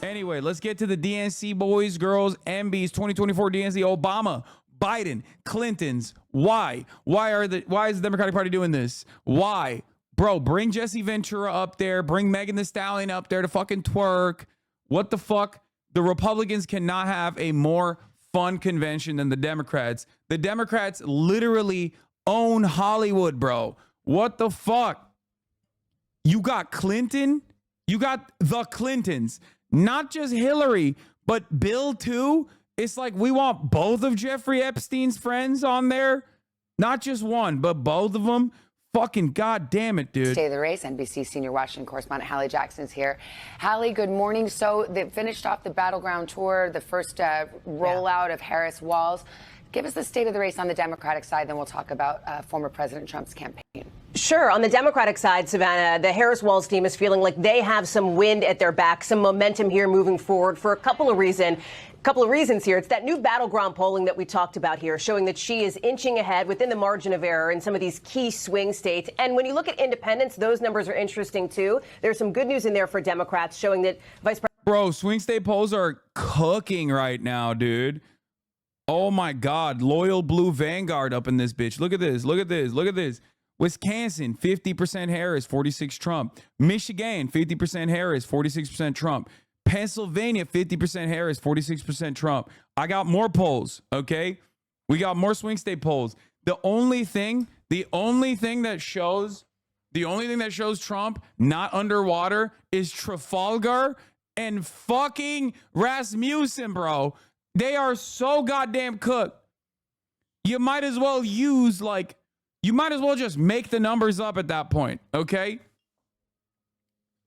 Anyway, let's get to the DNC boys, girls, MBs, 2024 DNC. Obama, Biden, Clintons. Why? Why is the Democratic Party doing this? Why? Bro, bring Jesse Ventura up there. Bring Megan Thee Stallion up there to fucking twerk. What the fuck? The Republicans cannot have a more fun convention than the Democrats. The Democrats literally own Hollywood, bro. What the fuck? You got Clinton. You got the Clintons. Not just Hillary, but Bill too. It's like we want both of Jeffrey Epstein's friends on there. Not just one, but both of them. Fucking goddamn it, dude. Stay of the race. NBC senior Washington correspondent Hallie Jackson's here. Hallie, good morning. So they finished off the Battleground Tour, the first rollout of Harris Walz. Give us the state of the race on the Democratic side, then we'll talk about former President Trump's campaign. Sure. On the Democratic side, Savannah, the Harris Walz team is feeling like they have some wind at their back, some momentum here moving forward for a couple of reasons here. It's that new battleground polling that we talked about here, showing that she is inching ahead within the margin of error in some of these key swing states. And when you look at independents, those numbers are interesting, too. There's some good news in there for Democrats showing that Vice President. Bro, swing state polls are cooking right now, dude. Oh, my God. Loyal Blue Vanguard up in this bitch. Look at this. Look at this. Look at this. Wisconsin, 50% Harris, 46 Trump. Michigan, 50% Harris, 46% Trump. Pennsylvania, 50% Harris, 46% Trump. I got more polls, okay? We got more swing state polls. The only thing that shows Trump not underwater is Trafalgar and fucking Rasmussen, bro. They are so goddamn cooked. You might as well just make the numbers up at that point, okay?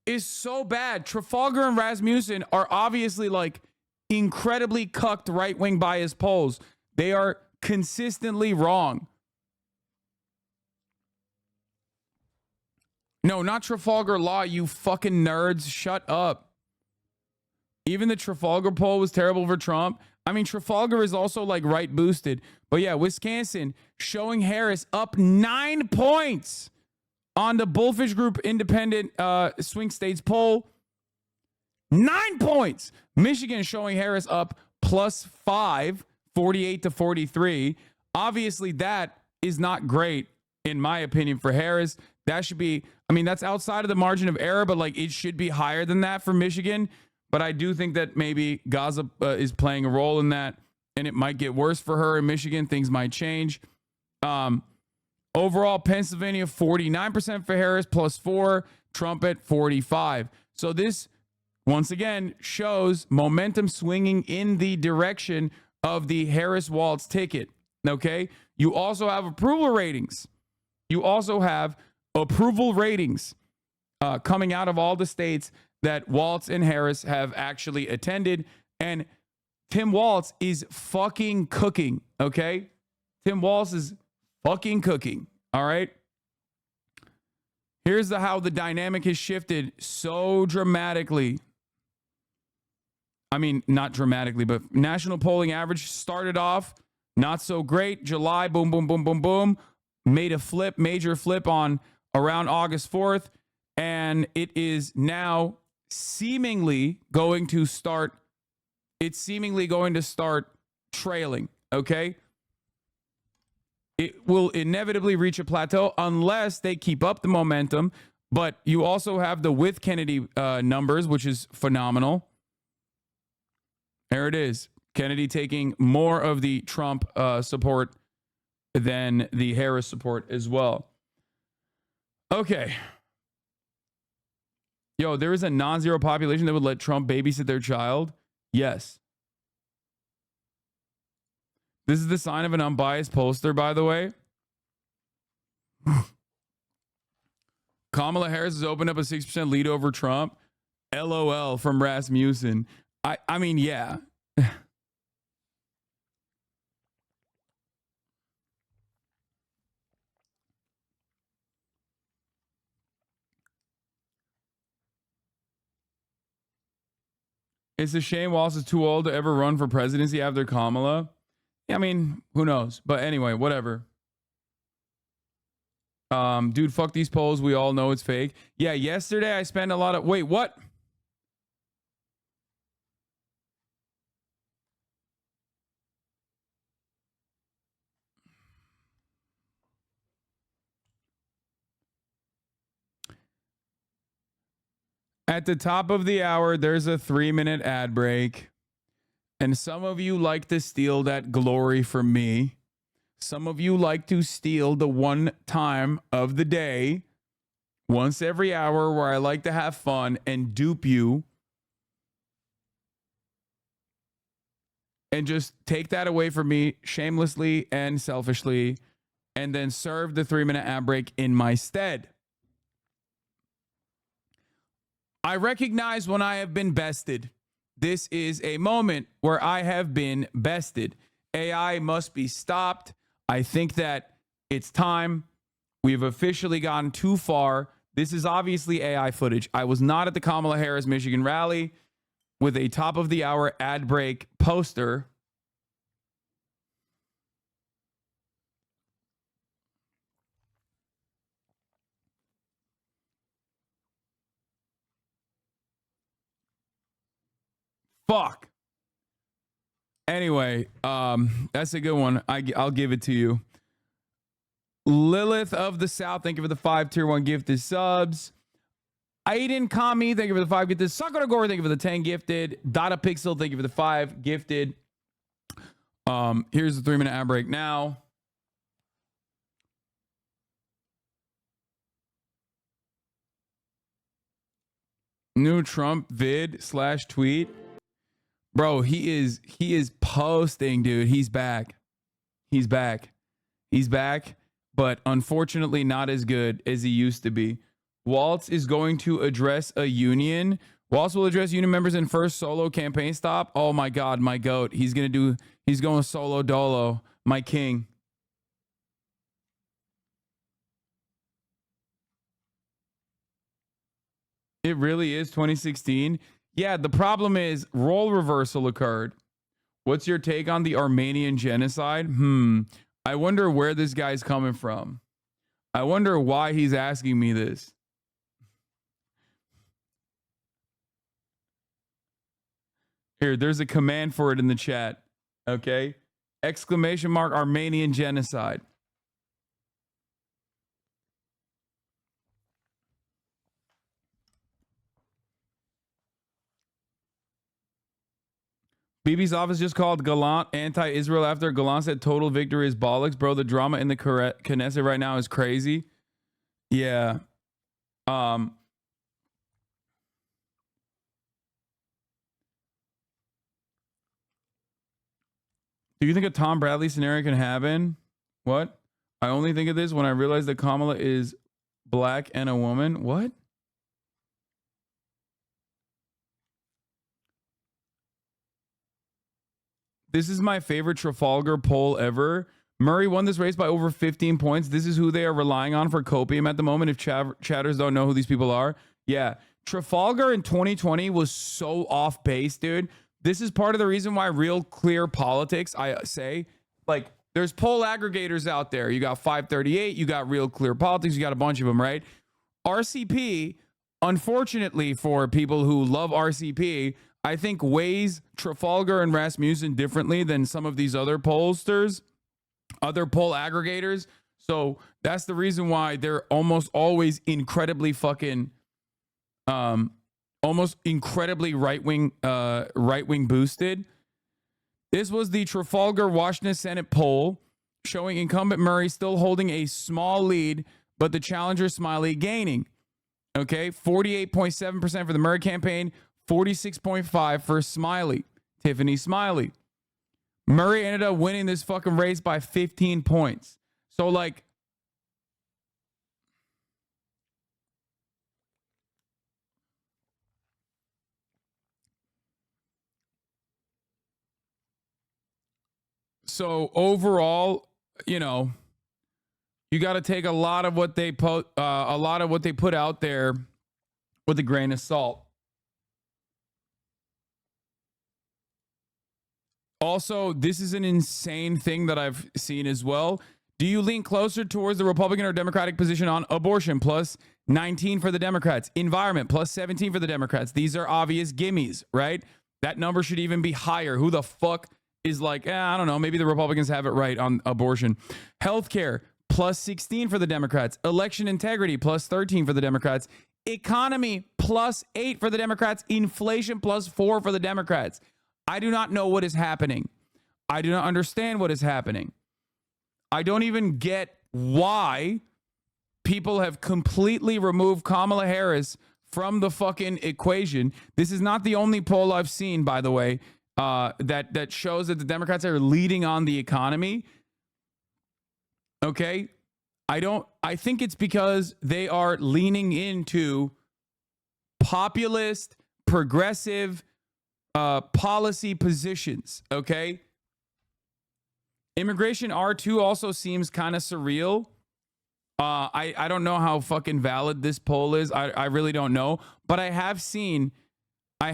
It's so bad. Trafalgar and Rasmussen are obviously like incredibly cucked right-wing bias polls. They are consistently wrong. No, not Trafalgar Law, you fucking nerds. Shut up. Even the Trafalgar poll was terrible for Trump. I mean, Trafalgar is also like right boosted. But yeah, Wisconsin showing Harris up 9 points on the Bullfish Group independent swing states poll. 9 points. Michigan showing Harris up +5, 48 to 43. Obviously, that is not great, in my opinion, for Harris. That should be, I mean, that's outside of the margin of error, but like it should be higher than that for Michigan. But I do think that maybe Gaza is playing a role in that, and it might get worse for her in Michigan. Things might change. Overall, Pennsylvania, 49% for Harris, +4. Trump at 45. So this, once again, shows momentum swinging in the direction of the Harris Walz ticket. Okay? You also have approval ratings. Coming out of all the states that Walz and Harris have actually attended. And Tim Walz is fucking cooking, okay? Tim Walz is fucking cooking, all right? Here's how the dynamic has shifted so dramatically. I mean, not dramatically, but national polling average started off not so great. July, boom, boom, boom, boom, boom. Made a major flip on around August 4th. And it is now seemingly going to start trailing, okay? It will inevitably reach a plateau unless they keep up the momentum. But you also have the with Kennedy numbers, which is phenomenal. There it is. Kennedy taking more of the Trump support than the Harris support as well. Okay. Yo, there is a non-zero population that would let Trump babysit their child? Yes. This is the sign of an unbiased pollster, by the way. Kamala Harris has opened up a 6% lead over Trump. LOL from Rasmussen. I mean, yeah. It's a shame Walz is too old to ever run for presidency after Kamala. Yeah, I mean, who knows? But anyway, whatever. Dude, fuck these polls. We all know it's fake. Yeah, yesterday I spent a lot of... Wait, what? At the top of the hour, there's a 3-minute ad break. And some of you like to steal that glory from me. Some of you like to steal the one time of the day, once every hour, where I like to have fun and dupe you. And just take that away from me shamelessly and selfishly, and then serve the 3-minute ad break in my stead. I recognize when I have been bested. This is a moment where I have been bested. AI must be stopped. I think that it's time. We've officially gone too far. This is obviously AI footage. I was not at the Kamala Harris Michigan rally with a top of the hour ad break poster. Fuck. Anyway, that's a good one. I'll give it to you. Lilith of the South, thank you for the 5 tier 1 gifted subs. Aiden Kami, thank you for the 5 gifted. Sakura Gore, thank you for the 10 gifted. Data Pixel, thank you for the 5 gifted. Here's the 3-minute ad break now. New Trump vid / tweet. Bro, he is posting, dude. He's back. He's back. He's back, but unfortunately not as good as he used to be. Waltz is going to address a union. Waltz will address union members in first solo campaign stop. Oh my God, my goat. He's going solo dolo. My king. It really is 2016. Yeah, the problem is role reversal occurred. What's your take on the Armenian genocide? I wonder where this guy's coming from. I wonder why he's asking me this. Here, there's a command for it in the chat. Okay? ! Armenian genocide. Bibi's office just called Gallant anti-Israel after Gallant said total victory is bollocks. Bro, the drama in the Knesset right now is crazy. Yeah. Do you think a Tom Bradley scenario can happen? What? I only think of this when I realize that Kamala is black and a woman. What? This is my favorite Trafalgar poll ever. Murray won this race by over 15 points. This is who they are relying on for copium at the moment if chatters don't know who these people are. Yeah. Trafalgar in 2020 was so off base, dude. This is part of the reason why Real Clear Politics, I say, like, there's poll aggregators out there. You got 538, you got Real Clear Politics, you got a bunch of them, right? RCP, unfortunately for people who love RCP, I think weighs Trafalgar and Rasmussen differently than some of these other pollsters, other poll aggregators. So that's the reason why they're almost always incredibly fucking, almost incredibly right-wing boosted. This was the Trafalgar Washington Senate poll showing incumbent Murray still holding a small lead, but the challenger Smiley gaining. Okay, 48.7% for the Murray campaign, 46.5% for Smiley, Tiffany Smiley. Murray ended up winning this fucking race by 15 points. So, like, so overall, you know, you got to take a lot of what they put out there with a grain of salt. Also, this is an insane thing that I've seen as well. Do you lean closer towards the Republican or Democratic position on abortion? Plus 19 for the Democrats. Environment, plus 17 for the Democrats. These are obvious gimmies, right? That number should even be higher. Who the fuck is like, I don't know, maybe the Republicans have it right on abortion. Healthcare, plus 16 for the Democrats. Election integrity, plus 13 for the Democrats. Economy +8 for the Democrats. Inflation +4 for the Democrats. I do not know what is happening. I do not understand what is happening. I don't even get why people have completely removed Kamala Harris from the fucking equation. This is not the only poll I've seen, by the way, that shows that the Democrats are leading on the economy. Okay? I think it's because they are leaning into populist, progressive policy positions. Okay? Immigration R2 also seems kind of surreal. I don't know how fucking valid this poll is. I really don't know. But I have seen a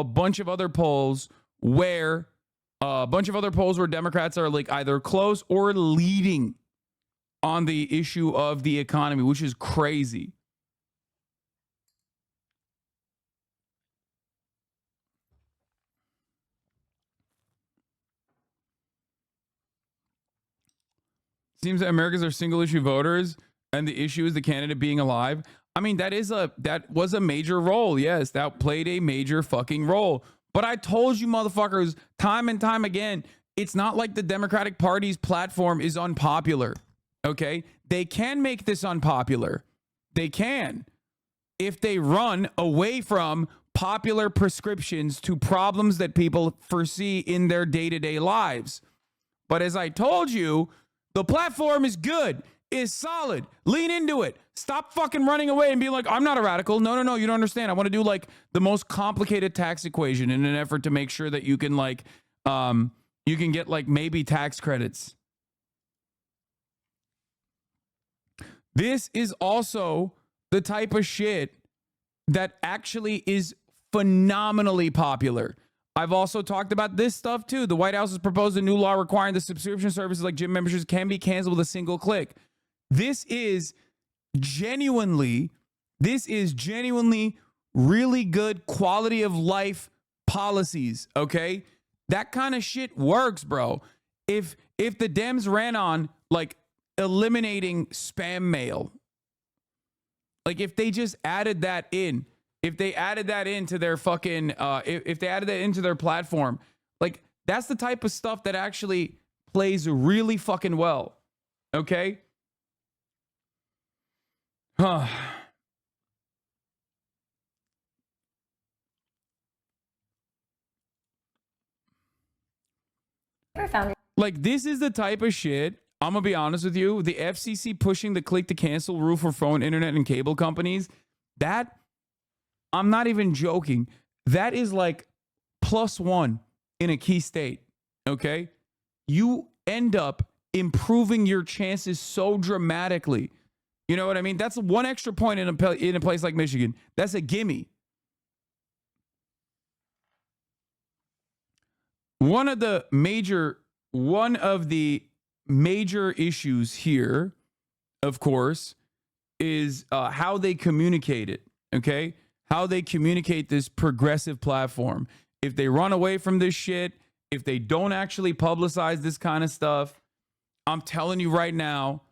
bunch of other polls where Democrats are like either close or leading on the issue of the economy, which is crazy. Seems that Americans are single issue voters and the issue is the candidate being alive. I mean, that was a major role. Yes, that played a major fucking role. But I told you motherfuckers time and time again, it's not like the Democratic Party's platform is unpopular. Okay? They can make this unpopular. They can. If they run away from popular prescriptions to problems that people foresee in their day-to-day lives. But as I told you, the platform is good, is solid. Lean into it. Stop fucking running away and being like, I'm not a radical. No, you don't understand. I want to do like the most complicated tax equation in an effort to make sure that you can like, you can get like maybe tax credits. This is also the type of shit that actually is phenomenally popular. I've also talked about this stuff too. The White House has proposed a new law requiring the subscription services like gym memberships can be canceled with a single click. This is genuinely really good quality of life policies, okay? That kind of shit works, bro. If the Dems ran on like eliminating spam mail, like if they just added that in, if they added that into their fucking, if they added that into their platform, like that's the type of stuff that actually plays really fucking well. Okay? Huh. Like this is the type of shit, I'm gonna be honest with you, the FCC pushing the click to cancel rule for phone, internet, and cable companies, that, I'm not even joking. That is like +1 in a key state. Okay? You end up improving your chances so dramatically. You know what I mean? That's one extra point in a place like Michigan. That's a gimme. One of the major issues here, of course, is how they communicate it. Okay? How they communicate this progressive platform. If they run away from this shit, if they don't actually publicize this kind of stuff, I'm telling you right now,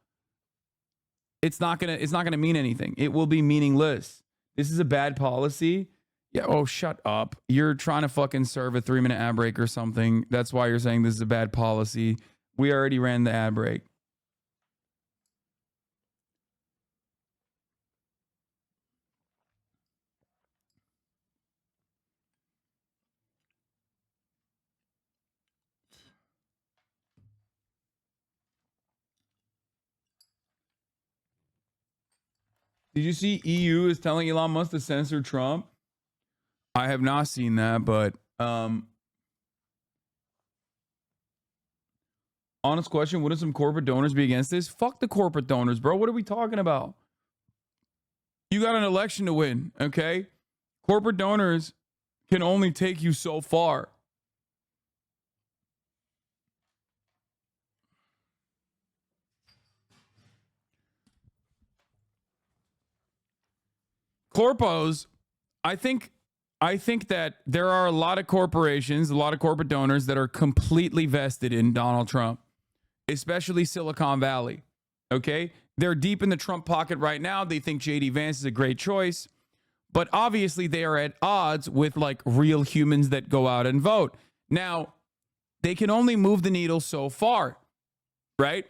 it's not gonna mean anything. It will be meaningless. This is a bad policy. Yeah. Oh, shut up. You're trying to fucking serve a 3-minute ad break or something. That's why you're saying this is a bad policy. We already ran the ad break. Did you see EU is telling Elon Musk to censor Trump? I have not seen that, but honest question, wouldn't some corporate donors be against this? Fuck the corporate donors, bro. What are we talking about? You got an election to win, okay? Corporate donors can only take you so far. Corpos, I think that there are a lot of corporations, a lot of corporate donors that are completely vested in Donald Trump, especially Silicon Valley. Okay? They're deep in the Trump pocket right now. They think J.D. Vance is a great choice. But obviously they are at odds with like real humans that go out and vote. Now, they can only move the needle so far, right?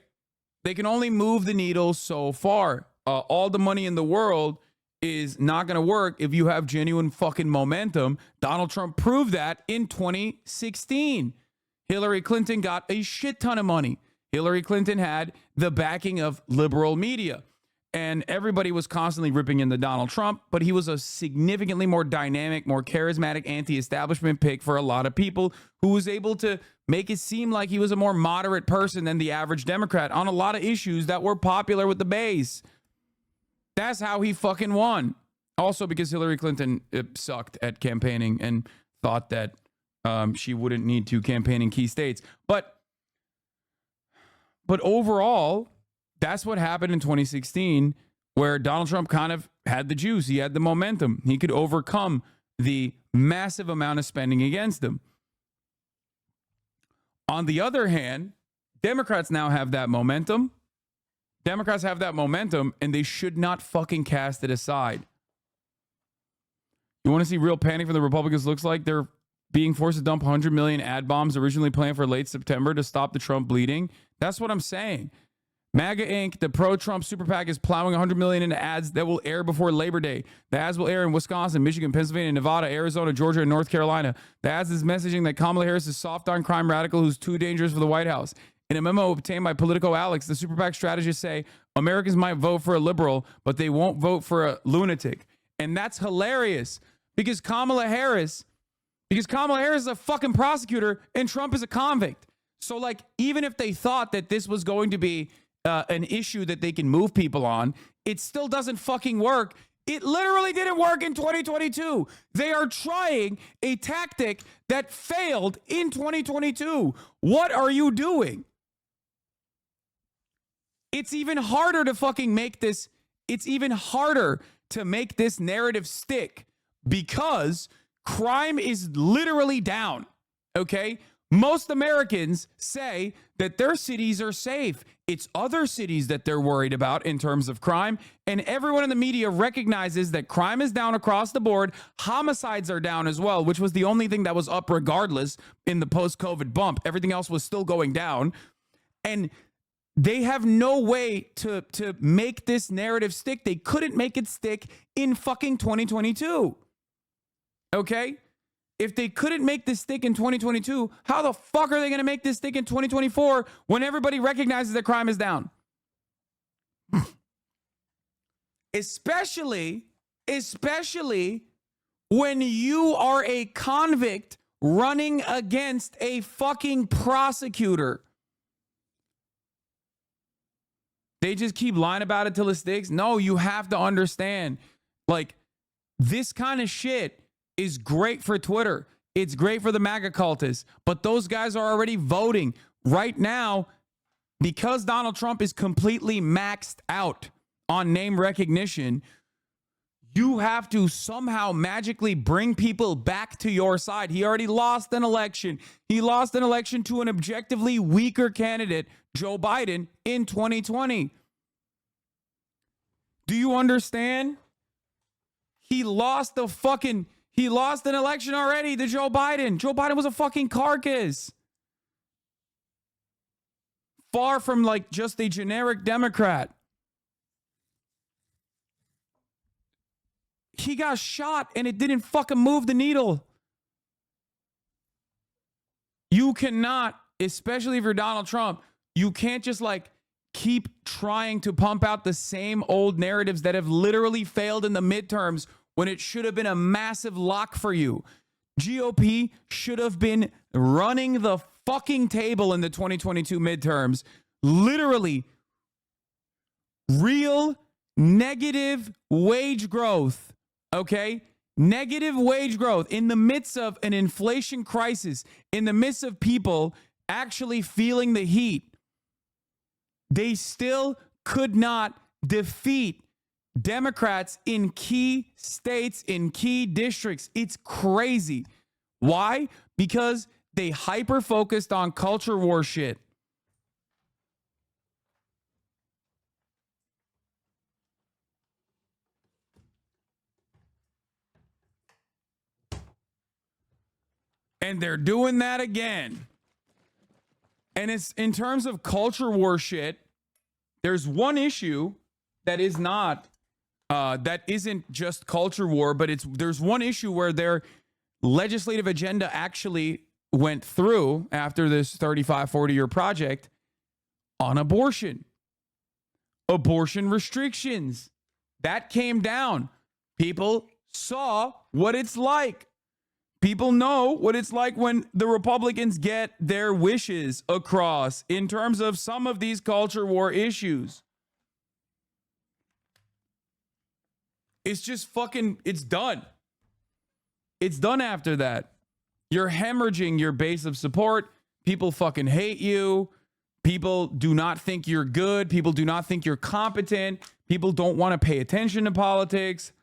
They can only move the needle so far. All the money in the world is not going to work if you have genuine fucking momentum. Donald Trump proved that in 2016. Hillary Clinton got a shit ton of money. Hillary Clinton had the backing of liberal media. And everybody was constantly ripping into Donald Trump, but he was a significantly more dynamic, more charismatic anti-establishment pick for a lot of people who was able to make it seem like he was a more moderate person than the average Democrat on a lot of issues that were popular with the base. That's how he fucking won. Also because Hillary Clinton sucked at campaigning and thought that she wouldn't need to campaign in key states. But overall, that's what happened in 2016, where Donald Trump kind of had the juice. He had the momentum. He could overcome the massive amount of spending against him. On the other hand, Democrats now have that momentum. Democrats have that momentum, and they should not fucking cast it aside. You want to see real panic from the Republicans? Looks like they're being forced to dump 100 million ad bombs originally planned for late September to stop the Trump bleeding. That's what I'm saying. MAGA Inc., the pro-Trump super PAC, is plowing 100 million into ads that will air before Labor Day. The ads will air in Wisconsin, Michigan, Pennsylvania, Nevada, Arizona, Georgia, and North Carolina. The ads is messaging that Kamala Harris is soft on crime radical who's too dangerous for the White House. In a memo obtained by Politico Alex, the super PAC strategists say Americans might vote for a liberal, but they won't vote for a lunatic. And that's hilarious because Kamala Harris is a fucking prosecutor and Trump is a convict. So like, even if they thought that this was going to be an issue that they can move people on, it still doesn't fucking work. It literally didn't work in 2022. They are trying a tactic that failed in 2022. What are you doing? It's even harder to fucking make this. It's even harder to make this narrative stick because crime is literally down. Okay? Most Americans say that their cities are safe. It's other cities that they're worried about in terms of crime. And everyone in the media recognizes that crime is down across the board. Homicides are down as well, which was the only thing that was up regardless in the post-COVID bump. Everything else was still going down. And they have no way to make this narrative stick. They couldn't make it stick in fucking 2022. Okay? If they couldn't make this stick in 2022, how the fuck are they going to make this stick in 2024 when everybody recognizes that crime is down? Especially when you are a convict running against a fucking prosecutor. They just keep lying about it till it sticks. No, you have to understand, like, this kind of shit is great for Twitter. It's great for the MAGA cultists, but those guys are already voting right now because Donald Trump is completely maxed out on name recognition. You have to somehow magically bring people back to your side. He already lost an election. He lost an election to an objectively weaker candidate, Joe Biden, in 2020. Do you understand? He lost an election already to Joe Biden. Joe Biden was a fucking carcass. Far from like just a generic Democrat. He got shot and it didn't fucking move the needle. You cannot, especially if you're Donald Trump, you can't just like keep trying to pump out the same old narratives that have literally failed in the midterms when it should have been a massive lock for you. GOP should have been running the fucking table in the 2022 midterms. Literally, real negative wage growth, okay? Negative wage growth in the midst of an inflation crisis, in the midst of people actually feeling the heat. They still could not defeat Democrats in key states, in key districts. It's crazy. Why? Because they hyper-focused on culture war shit. And they're doing that again. And it's in terms of culture war shit, there's one issue that is not, that isn't just culture war, but there's one issue where their legislative agenda actually went through after this 35, 40-year project on abortion. Abortion restrictions. That came down. People saw what it's like. People know what it's like when the Republicans get their wishes across in terms of some of these culture war issues. It's just fucking, it's done. It's done after that. You're hemorrhaging your base of support. People fucking hate you. People do not think you're good. People do not think you're competent. People don't want to pay attention to politics.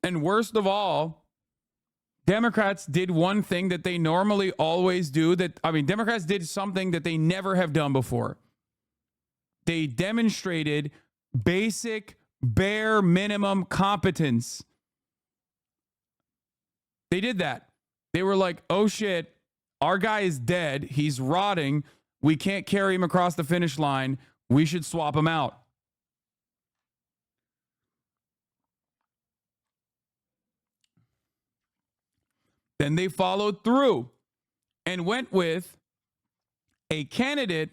And worst of all, Democrats did one thing that they normally always do. Democrats did something that they never have done before. They demonstrated basic, bare minimum competence. They did that. They were like, oh shit, our guy is dead. He's rotting. We can't carry him across the finish line. We should swap him out. Then they followed through and went with a candidate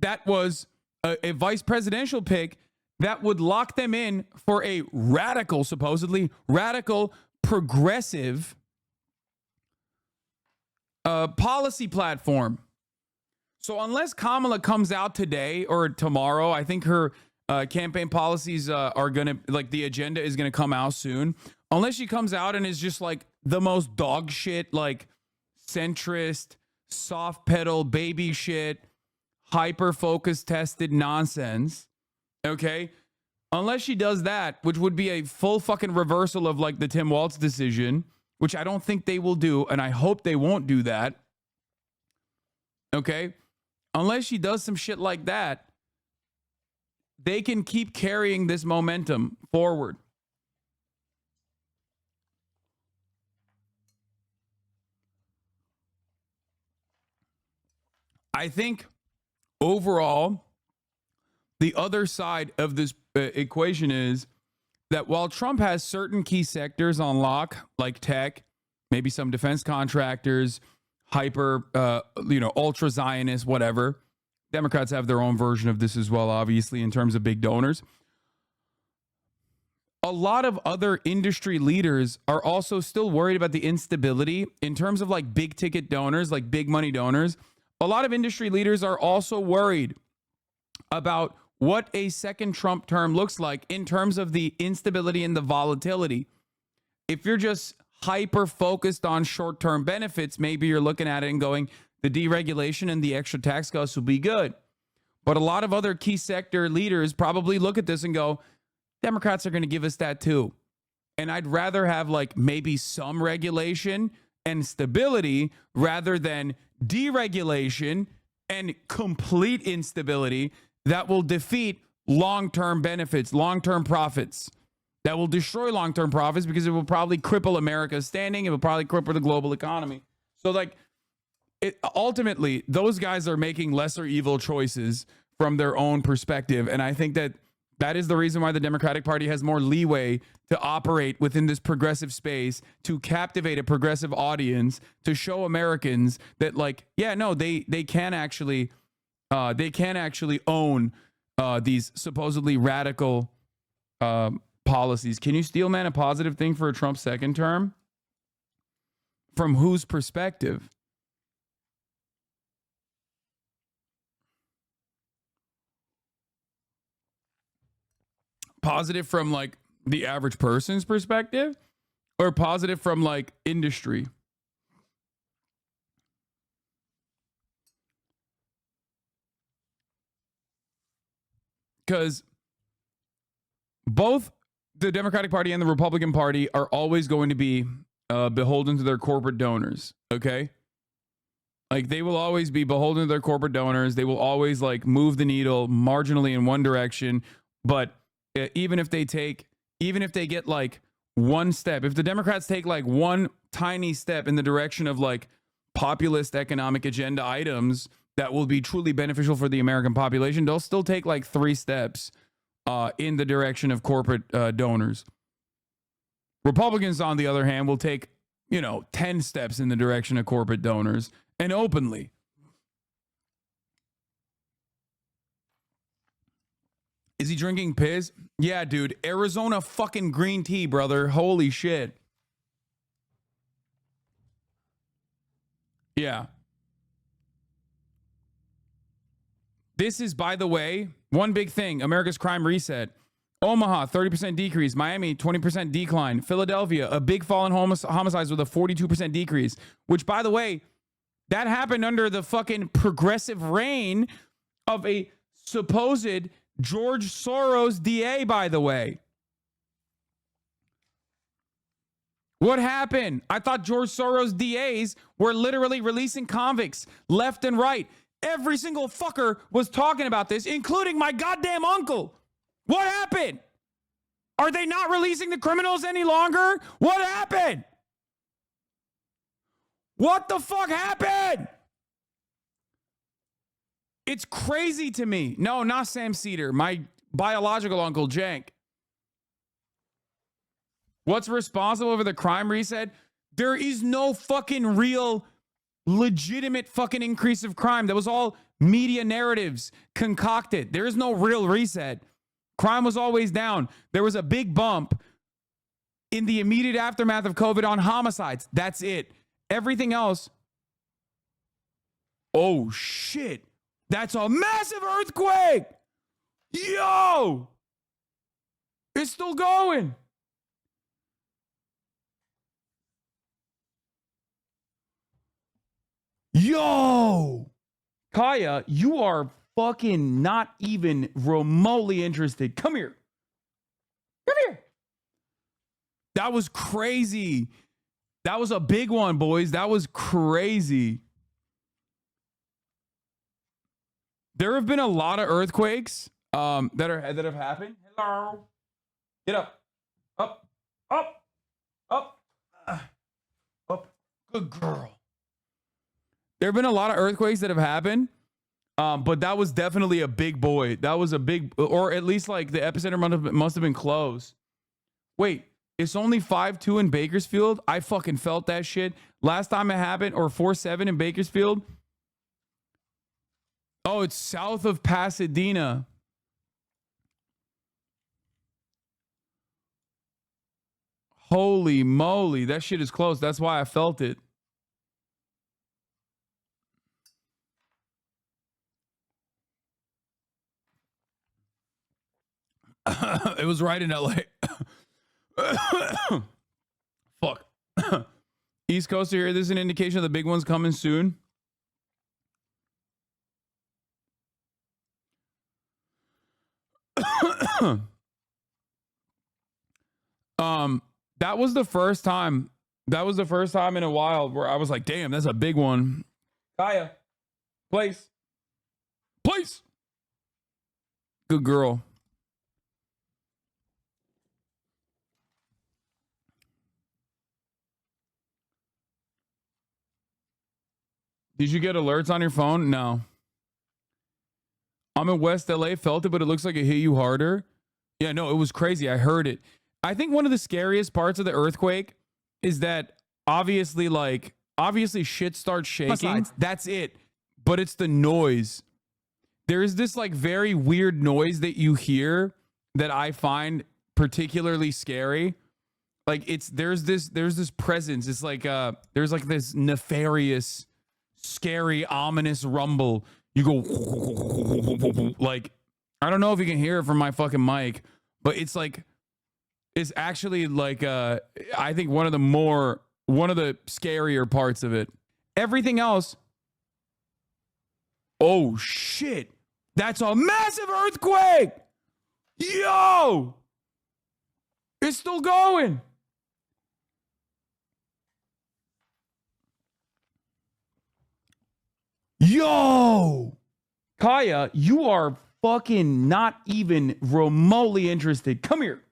that was a vice presidential pick that would lock them in for a radical, supposedly radical, progressive policy platform. So unless Kamala comes out today or tomorrow, I think her campaign policies are going to, like, the agenda is going to come out soon. Unless she comes out and is just like the most dog shit, like centrist, soft pedal, baby shit, hyper focus tested nonsense. Okay. Unless she does that, which would be a full fucking reversal of like the Tim Walz decision, which I don't think they will do. And I hope they won't do that. Okay. Unless she does some shit like that, they can keep carrying this momentum forward. I think overall, the other side of this equation is that while Trump has certain key sectors on lock, like tech, maybe some defense contractors, hyper, ultra Zionist, whatever. Democrats have their own version of this as well, obviously, in terms of big donors. A lot of other industry leaders are also still worried about the instability in terms of like big ticket donors, like big money donors. A lot of industry leaders are also worried about what a second Trump term looks like in terms of the instability and the volatility. If you're just hyper focused on short-term benefits, maybe you're looking at it and going, the deregulation and the extra tax cuts will be good. But a lot of other key sector leaders probably look at this and go, Democrats are going to give us that too. And I'd rather have like maybe some regulation and stability rather than deregulation and complete instability that will defeat long-term benefits, long-term profits, that will destroy long-term profits because it will probably cripple America's standing. It will probably cripple the global economy. So like ultimately, those guys are making lesser evil choices from their own perspective. And I think that that is the reason why the Democratic Party has more leeway to operate within this progressive space, to captivate a progressive audience, to show Americans that, like, yeah, no, they can actually own these supposedly radical policies. Can you steel man a positive thing for a Trump second term? From whose perspective? Positive from like the average person's perspective, or positive from like industry? Because both the Democratic Party and the Republican Party are always going to be beholden to their corporate donors. Okay. Like they will always be beholden to their corporate donors. They will always like move the needle marginally in one direction, but even if they get like one step, if the Democrats take like one tiny step in the direction of like populist economic agenda items that will be truly beneficial for the American population, they'll still take like 3 steps in the direction of corporate donors. Republicans, on the other hand, will take, 10 steps in the direction of corporate donors, and openly. Is he drinking piss? Yeah, dude. Arizona fucking green tea, brother. Holy shit. Yeah. This is, by the way, one big thing. America's crime reset. Omaha, 30% decrease. Miami, 20% decline. Philadelphia, a big fall in homicides with a 42% decrease. Which, by the way, that happened under the fucking progressive reign of a supposed George Soros DA, by the way. What happened? I thought George Soros DAs were literally releasing convicts left and right. Every single fucker was talking about this, including my goddamn uncle. What happened? Are they not releasing the criminals any longer? What happened? What the fuck happened? It's crazy to me. No, not Sam Cedar. My biological uncle, Jank. What's responsible for the crime reset? There is no fucking real, legitimate fucking increase of crime. That was all media narratives concocted. There is no real reset. Crime was always down. There was a big bump in the immediate aftermath of COVID on homicides. That's it. Everything else. Oh, shit. That's a massive earthquake. Yo. It's still going. Yo. Kaya, you are fucking not even remotely interested. Come here. Come here. That was crazy. That was a big one, boys. That was crazy. There have been a lot of earthquakes that have happened. Hello. Get up. Up. Up. Up. Up. Good girl. There have been a lot of earthquakes that have happened. But that was definitely a big boy. That was a big, or at least like the epicenter must have been close. Wait, it's only 5.2 in Bakersfield? I fucking felt that shit. Last time it happened, or 4.7 in Bakersfield. Oh, it's south of Pasadena. Holy moly, that shit is close. That's why I felt it. It was right in LA. Fuck. East Coast here. This is an indication of the big ones coming soon. That was the first time. That was the first time in a while where I was like, damn, that's a big one. Kaya, place. Place. Good girl. Did you get alerts on your phone? No. I'm in West LA, felt it, but it looks like it hit you harder. Yeah, no, it was crazy. I heard it. I think one of the scariest parts of the earthquake is that obviously shit starts shaking. That's it. But it's the noise. There is this like very weird noise that you hear that I find particularly scary. Like there's this presence. It's like there's like this nefarious, scary, ominous rumble. You go like, I don't know if you can hear it from my fucking mic, but it's actually like I think one of the scarier parts of it. Everything else, oh shit, that's a massive earthquake. Yo, it's still going. Yo, Kaya, you are fucking not even remotely interested. Come here.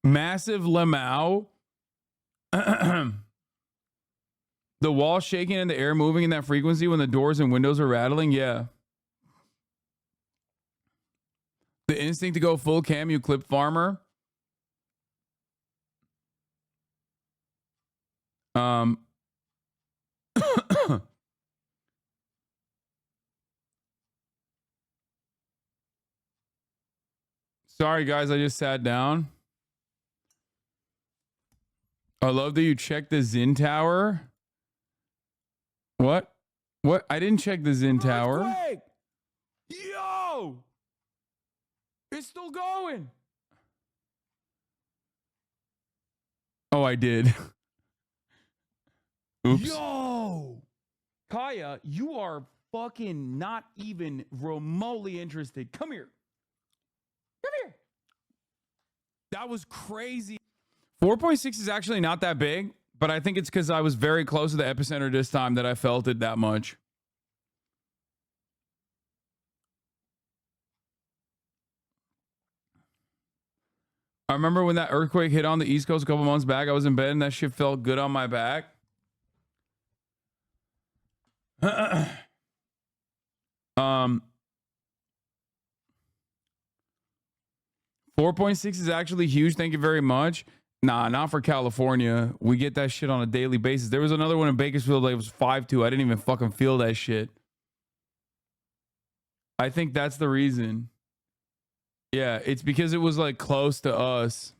Massive Lamau. The wall shaking and the air moving in that frequency when the doors and windows are rattling. Yeah. The instinct to go full cam, you clip farmer. Sorry, guys, I just sat down. I love that you checked the Zin Tower. What? What? I didn't check the Zin Tower. Earthquake! Yo! It's still going. Oh, I did. Oops. Yo! Kaya, you are fucking not even remotely interested. Come here. Come here. That was crazy. 4.6 is actually not that big, but I think it's because I was very close to the epicenter this time that I felt it that much. I remember when that earthquake hit on the East Coast a couple months back, I was in bed and that shit felt good on my back. 4.6 is actually huge. Thank you very much. Nah, not for California. We get that shit on a daily basis. There was another one in Bakersfield that was 5.2. I didn't even fucking feel that shit. I think that's the reason. Yeah, it's because it was like close to us.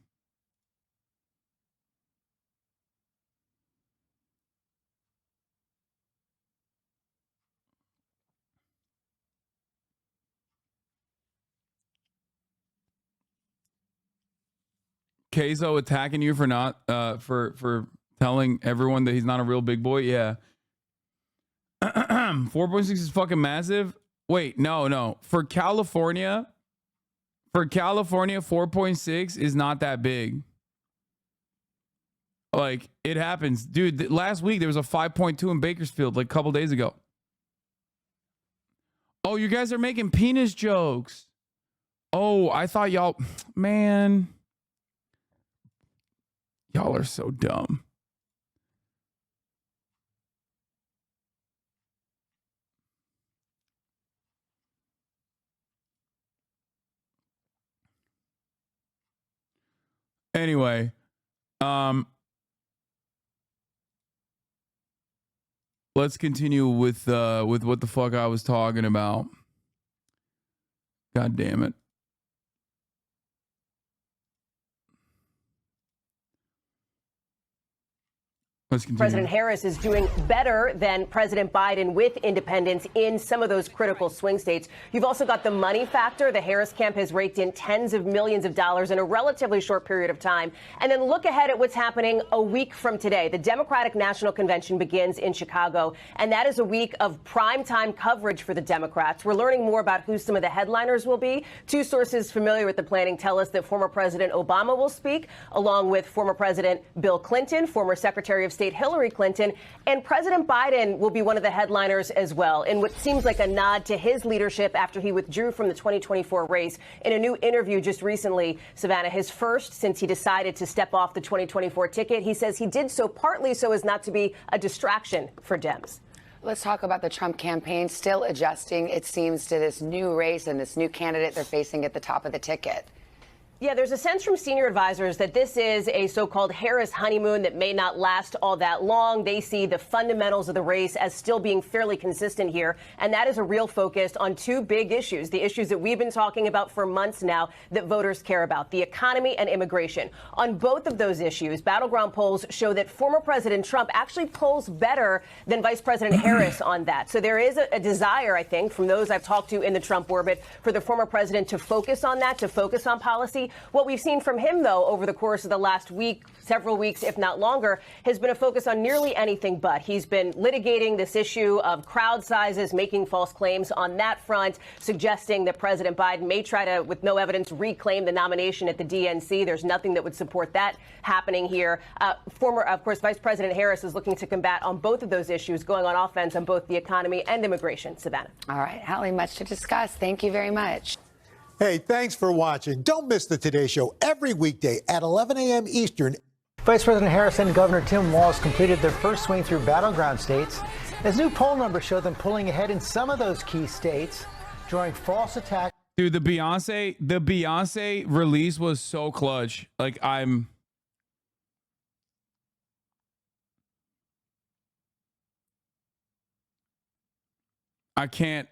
Keizo attacking you for not for telling everyone that he's not a real big boy. Yeah. 4.6 is fucking massive. Wait, no. For California, 4.6 is not that big. Like, it happens. Dude, last week there was a 5.2 in Bakersfield like a couple days ago. Oh, you guys are making penis jokes. Oh, I thought y'all, man. Y'all are so dumb. Anyway, let's continue with what the fuck I was talking about. God damn it. President Harris is doing better than President Biden with independents in some of those critical swing states. You've also got the money factor. The Harris camp has raked in tens of millions of dollars in a relatively short period of time. And then look ahead at what's happening a week from today. The Democratic National Convention begins in Chicago, and that is a week of primetime coverage for the Democrats. We're learning more about who some of the headliners will be. Two sources familiar with the planning tell us that former President Obama will speak, along with former President Bill Clinton, former Secretary of State Hillary Clinton, and President Biden will be one of the headliners as well, in what seems like a nod to his leadership after he withdrew from the 2024 race. In a new interview just recently, Savannah, his first since he decided to step off the 2024 ticket, he says he did so partly so as not to be a distraction for Dems. Let's talk about the Trump campaign still adjusting, it seems, to this new race and this new candidate they're facing at the top of the ticket. Yeah, there's a sense from senior advisors that this is a so-called Harris honeymoon that may not last all that long. They see the fundamentals of the race as still being fairly consistent here, and that is a real focus on two big issues, the issues that we've been talking about for months now that voters care about, the economy and immigration. On both of those issues, battleground polls show that former President Trump actually polls better than Vice President Harris on that. So there is a desire, I think, from those I've talked to in the Trump orbit for the former president to focus on that, to focus on policy. policy. What we've seen from him, though, over the course of the last week, several weeks, if not longer, has been a focus on nearly anything but. He's been litigating this issue of crowd sizes, making false claims on that front, suggesting that President Biden may try to, with no evidence, reclaim the nomination at the DNC. There's nothing that would support that happening here. Of course, Vice President Harris is looking to combat on both of those issues, going on offense on both the economy and immigration. Savannah. All right, Hallie, much to discuss. Thank you very much. Hey, thanks for watching. Don't miss the Today Show every weekday at 11 a.m. Eastern. Vice President Harris and Governor Tim Walz completed their first swing through battleground states, as new poll numbers show them pulling ahead in some of those key states, drawing false attacks. Dude, the Beyonce release was so clutch. Like, I can't,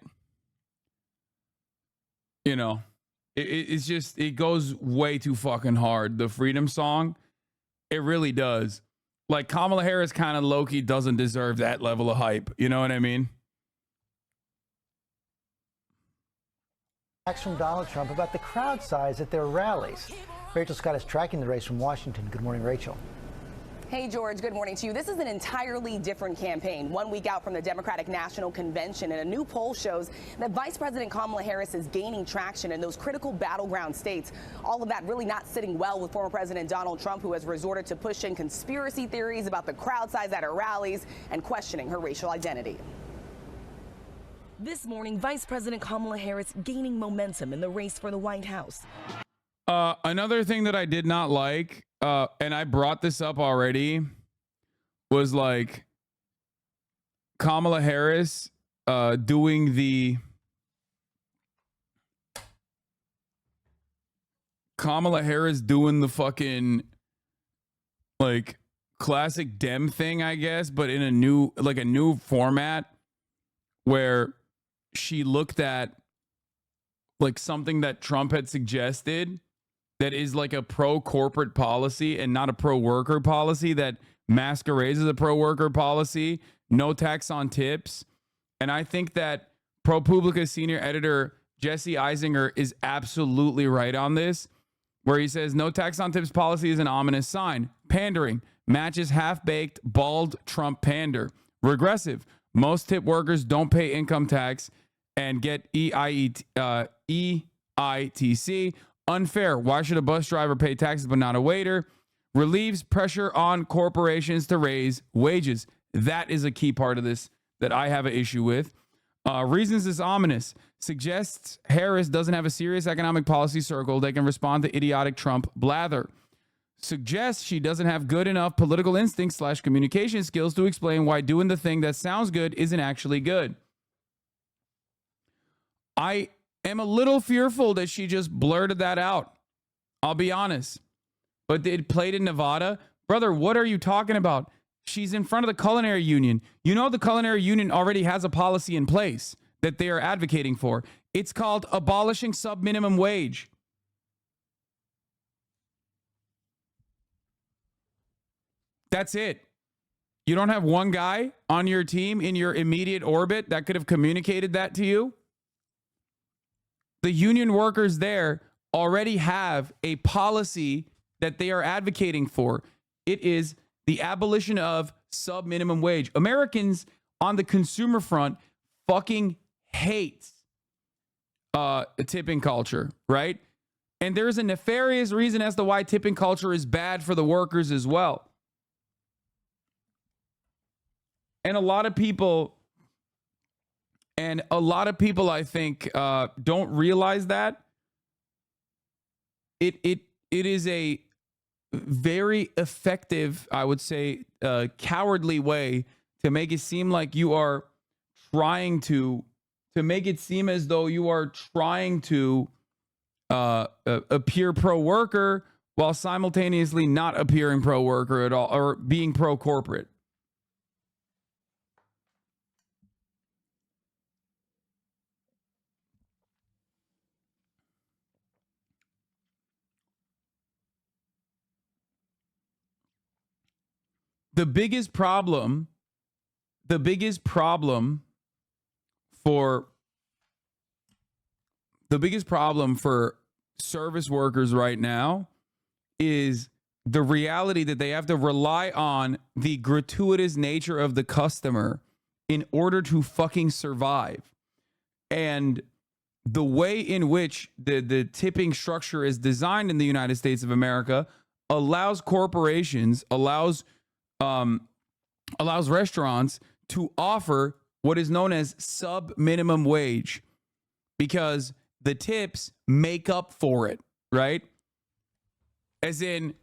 it's just, it goes way too fucking hard. The Freedom song, it really does. Like, Kamala Harris kind of low-key doesn't deserve that level of hype. You know what I mean? From Donald Trump about the crowd size at their rallies. Rachel Scott is tracking the race from Washington. Good morning, Rachel. Hey, George, good morning to you. This is an entirely different campaign, 1 week out from the Democratic National Convention, and a new poll shows that Vice President Kamala Harris is gaining traction in those critical battleground states. All of that really not sitting well with former President Donald Trump, who has resorted to pushing conspiracy theories about the crowd size at her rallies and questioning her racial identity. This morning, Vice President Kamala Harris gaining momentum in the race for the White House. Another thing that I did not like, and I brought this up already, was like Kamala Harris doing the fucking like classic Dem thing, I guess, but in a new format, where she looked at like something that Trump had suggested that is like a pro-corporate policy and not a pro-worker policy that masquerades as a pro-worker policy, no tax on tips. And I think that ProPublica senior editor Jesse Eisinger is absolutely right on this, where he says no tax on tips policy is an ominous sign. Pandering matches half-baked, bald Trump pander. Regressive. Most tip workers don't pay income tax and get EITC. Unfair. Why should a bus driver pay taxes but not a waiter? Relieves pressure on corporations to raise wages. That is a key part of this that I have an issue with. Reasons is ominous. Suggests Harris doesn't have a serious economic policy circle that can respond to idiotic Trump blather. Suggests she doesn't have good enough political instincts / communication skills to explain why doing the thing that sounds good isn't actually good. I am a little fearful that she just blurted that out. I'll be honest. But it played in Nevada. Brother, what are you talking about? She's in front of the Culinary Union. You know the Culinary Union already has a policy in place that they are advocating for. It's called abolishing sub-minimum wage. That's it. You don't have one guy on your team in your immediate orbit that could have communicated that to you? The union workers there already have a policy that they are advocating for. It is the abolition of sub-minimum wage. Americans on the consumer front fucking hate tipping culture, right? And there's a nefarious reason as to why tipping culture is bad for the workers as well. And a lot of people, I think, don't realize that. It is a very effective, I would say, cowardly way to make it seem like you are trying to make it seem as though you are trying to appear pro-worker while simultaneously not appearing pro-worker at all, or being pro-corporate. The biggest problem for service workers right now is the reality that they have to rely on the gratuitous nature of the customer in order to fucking survive. And the way in which the tipping structure is designed in the United States of America allows corporations, allows restaurants to offer what is known as sub-minimum wage, because the tips make up for it, right? As in,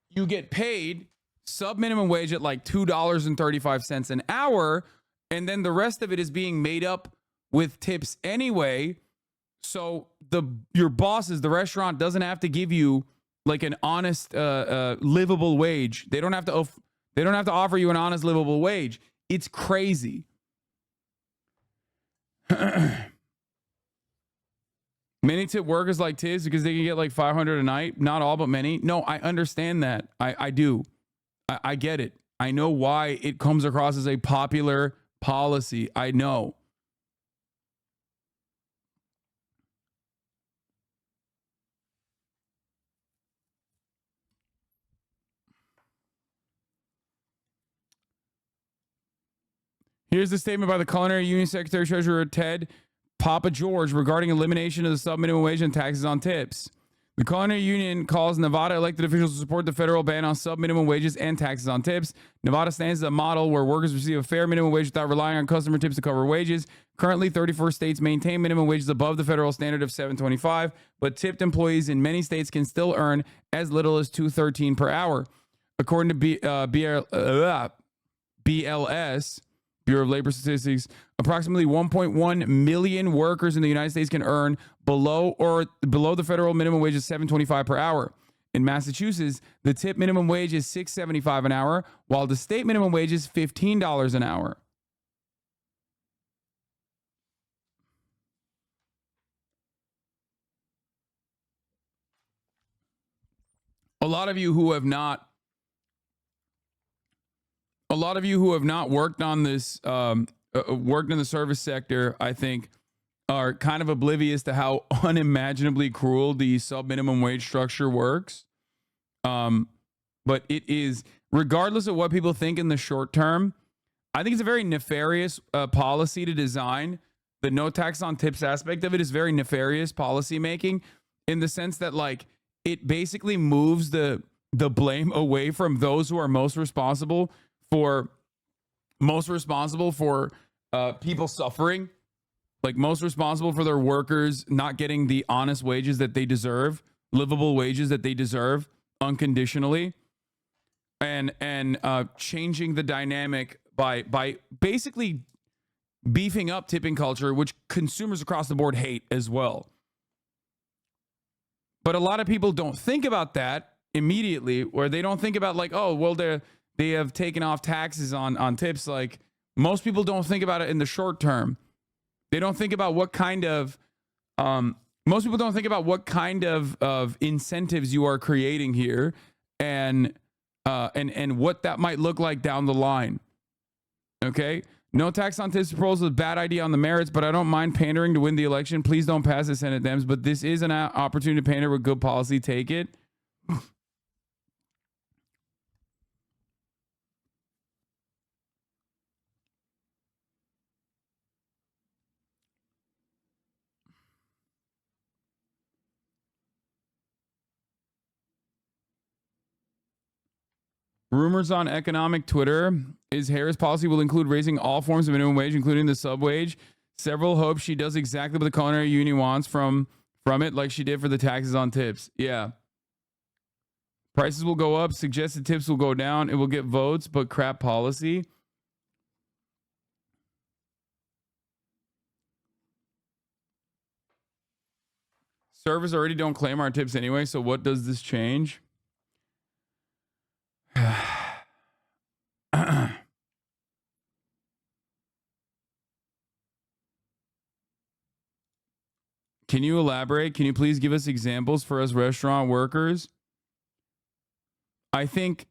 you get paid sub-minimum wage at like $2.35 an hour, and then the rest of it is being made up with tips anyway. So your bosses, the restaurant, doesn't have to give you like an honest, livable wage. They don't have to offer you an honest, livable wage. It's crazy. Many tip workers like tips because they can get like $500 a night. Not all, but many. No, I understand that. I do. I get it. I know why it comes across as a popular policy. I know. Here's the statement by the Culinary Union Secretary Treasurer Ted Papa George regarding elimination of the sub-minimum wage and taxes on tips. The Culinary Union calls Nevada elected officials to support the federal ban on sub-minimum wages and taxes on tips. Nevada stands as a model where workers receive a fair minimum wage without relying on customer tips to cover wages. Currently, 34 states maintain minimum wages above the federal standard of $7.25, but tipped employees in many states can still earn as little as $2.13 per hour. According to BLS, Bureau of Labor Statistics, approximately 1.1 million workers in the United States can earn below the federal minimum wage of $7.25 per hour. In Massachusetts, the tip minimum wage is $6.75 an hour, while the state minimum wage is $15 an hour. A lot of you who have not worked on this, worked in the service sector, I think, are kind of oblivious to how unimaginably cruel the sub-minimum wage structure works. But it is, regardless of what people think in the short term, I think it's a very nefarious policy to design. The no tax on tips aspect of it is very nefarious policy making, in the sense that, like, it basically moves the blame away from those who are most responsible for people suffering, like most responsible for their workers not getting the honest wages that they deserve, livable wages that they deserve unconditionally, and changing the dynamic by basically beefing up tipping culture, which consumers across the board hate as well. But a lot of people don't think about that immediately, or they don't think about, like, oh, well, they have taken off taxes on tips. Like, most people don't think about it in the short term. They don't think about what kind of most people don't think about what kind of incentives you are creating here, and what that might look like down the line. Okay? No tax on tips proposal is a bad idea on the merits, but I don't mind pandering to win the election. Please don't pass the Senate Dems, but this is an opportunity to pander with good policy. Take it. Rumors on economic Twitter is Harris' policy will include raising all forms of minimum wage, including the sub wage. Several hope she does exactly what the Culinary Union wants from it, like she did for the taxes on tips. Yeah. Prices will go up. Suggested tips will go down. It will get votes, but crap policy. Servers already don't claim our tips anyway, so what does this change? Can you elaborate? Can you please give us examples for us restaurant workers? I think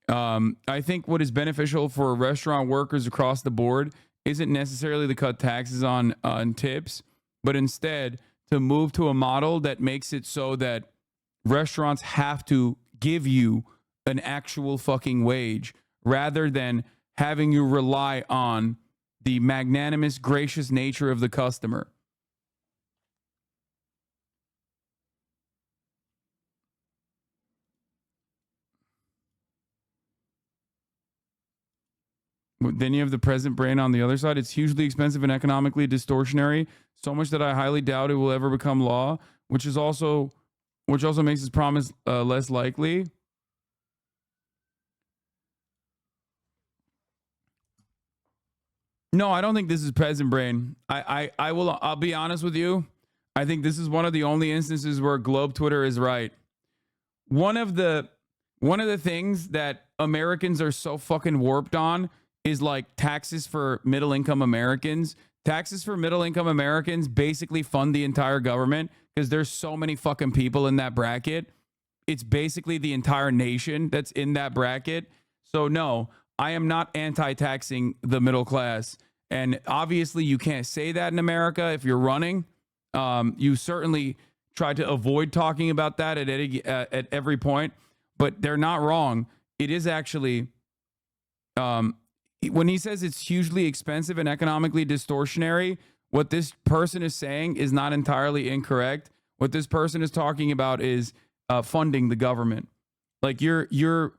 what is beneficial for restaurant workers across the board isn't necessarily to cut taxes on tips, but instead to move to a model that makes it so that restaurants have to give you an actual fucking wage rather than having you rely on the magnanimous, gracious nature of the customer. Then you have the present brain on the other side. It's hugely expensive and economically distortionary, so much that I highly doubt it will ever become law, which also makes its promise less likely. No, I don't think this is present brain. I'll be honest with you. I think this is one of the only instances where Globe Twitter is right. One of the things that Americans are so fucking warped on is like taxes for middle income Americans. Taxes for middle income Americans basically fund the entire government because there's so many fucking people in that bracket. It's basically the entire nation that's in that bracket. So no, I am not anti-taxing the middle class. And obviously you can't say that in America if you're running. You certainly try to avoid talking about that at every point, but they're not wrong. It is actually, when he says it's hugely expensive and economically distortionary, what this person is saying is not entirely incorrect. What this person is talking about is funding the government. Like you're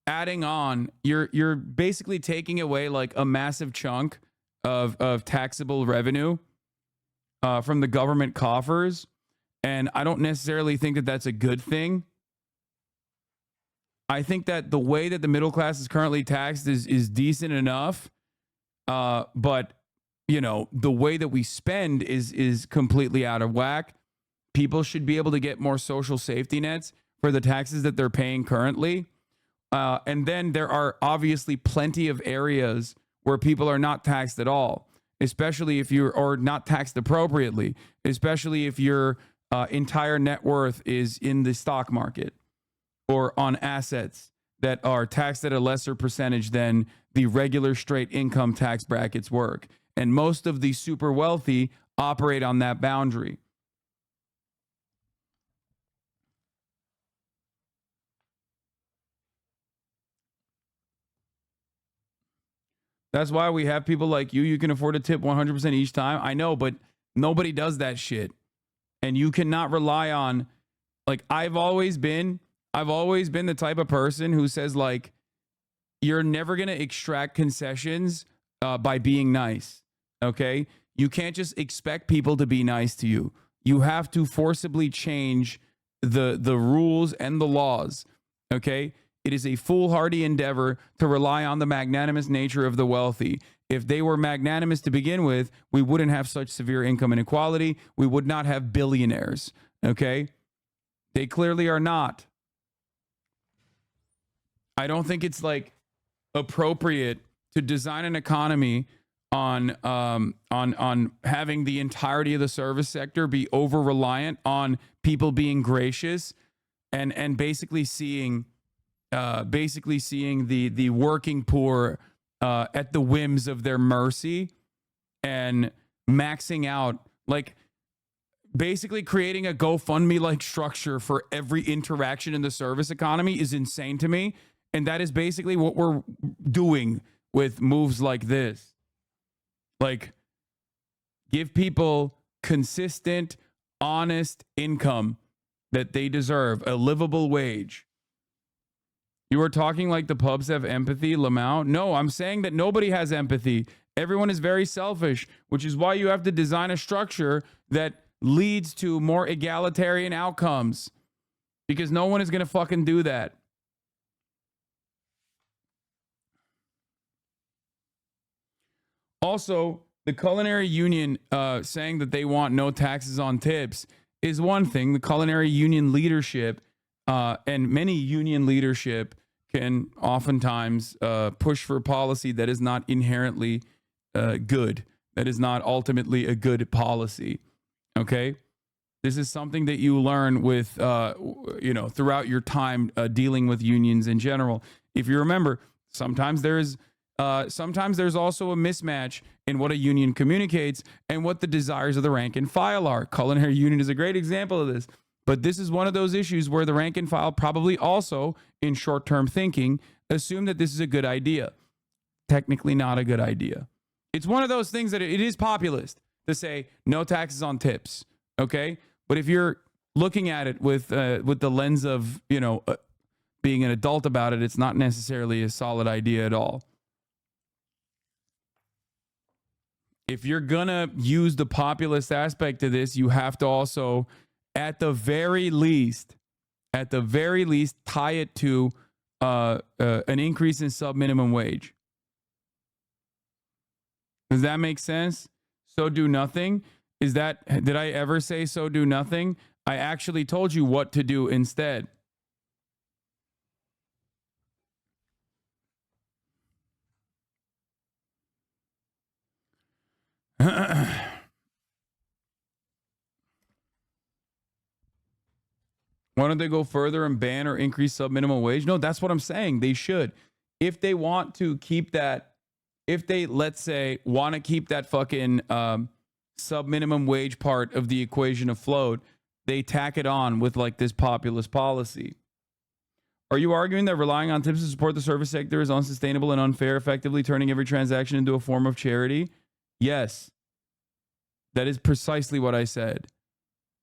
adding on, you're basically taking away like a massive chunk of taxable revenue from the government coffers. And I don't necessarily think that that's a good thing. I think that the way that the middle class is currently taxed is decent enough. But, you know, the way that we spend is completely out of whack. People should be able to get more social safety nets for the taxes that they're paying currently. And then there are obviously plenty of areas where people are not taxed at all, especially if or not taxed appropriately, especially if your entire net worth is in the stock market or on assets that are taxed at a lesser percentage than the regular straight income tax brackets work. And most of the super wealthy operate on that boundary. That's why we have people like you. You can afford to tip 100% each time. I know, but nobody does that shit. And you cannot rely on, like, I've always been the type of person who says, like, you're never going to extract concessions by being nice. Okay? You can't just expect people to be nice to you. You have to forcibly change the rules and the laws. Okay? It is a foolhardy endeavor to rely on the magnanimous nature of the wealthy. If they were magnanimous to begin with, we wouldn't have such severe income inequality. We would not have billionaires. Okay? They clearly are not. I don't think it's like appropriate to design an economy on having the entirety of the service sector be over reliant on people being gracious and basically seeing the working poor at the whims of their mercy and maxing out, like basically creating a GoFundMe like structure for every interaction in the service economy is insane to me. And that is basically what we're doing with moves like this. Like, give people consistent, honest income that they deserve, a livable wage. You are talking like the pubs have empathy, Lamau. No, I'm saying that nobody has empathy. Everyone is very selfish, which is why you have to design a structure that leads to more egalitarian outcomes. Because no one is going to fucking do that. Also, the Culinary Union saying that they want no taxes on tips is one thing. The Culinary Union leadership and many union leadership can oftentimes push for policy that is not inherently good, that is not ultimately a good policy. Okay? This is something that you learn with, throughout your time dealing with unions in general. If you remember, sometimes there is sometimes there's also a mismatch in what a union communicates and what the desires of the rank and file are. Culinary union is a great example of this. But this is one of those issues where the rank and file probably also, in short-term thinking, assume that this is a good idea. Technically not a good idea. It's one of those things that it is populist to say no taxes on tips, okay? But if you're looking at it with the lens of, being an adult about it, it's not necessarily a solid idea at all. If you're gonna use the populist aspect of this, you have to also, at the very least, tie it to an increase in sub-minimum wage. Does that make sense? So do nothing. Did I ever say so do nothing? I actually told you what to do instead. Why don't they go further and ban or increase sub-minimum wage? No, that's what I'm saying. They should. If they want to keep that, if they, let's say, want to keep that fucking sub-minimum wage part of the equation afloat, they tack it on with like this populist policy. Are you arguing that relying on tips to support the service sector is unsustainable and unfair, effectively turning every transaction into a form of charity? Yes. That is precisely what I said.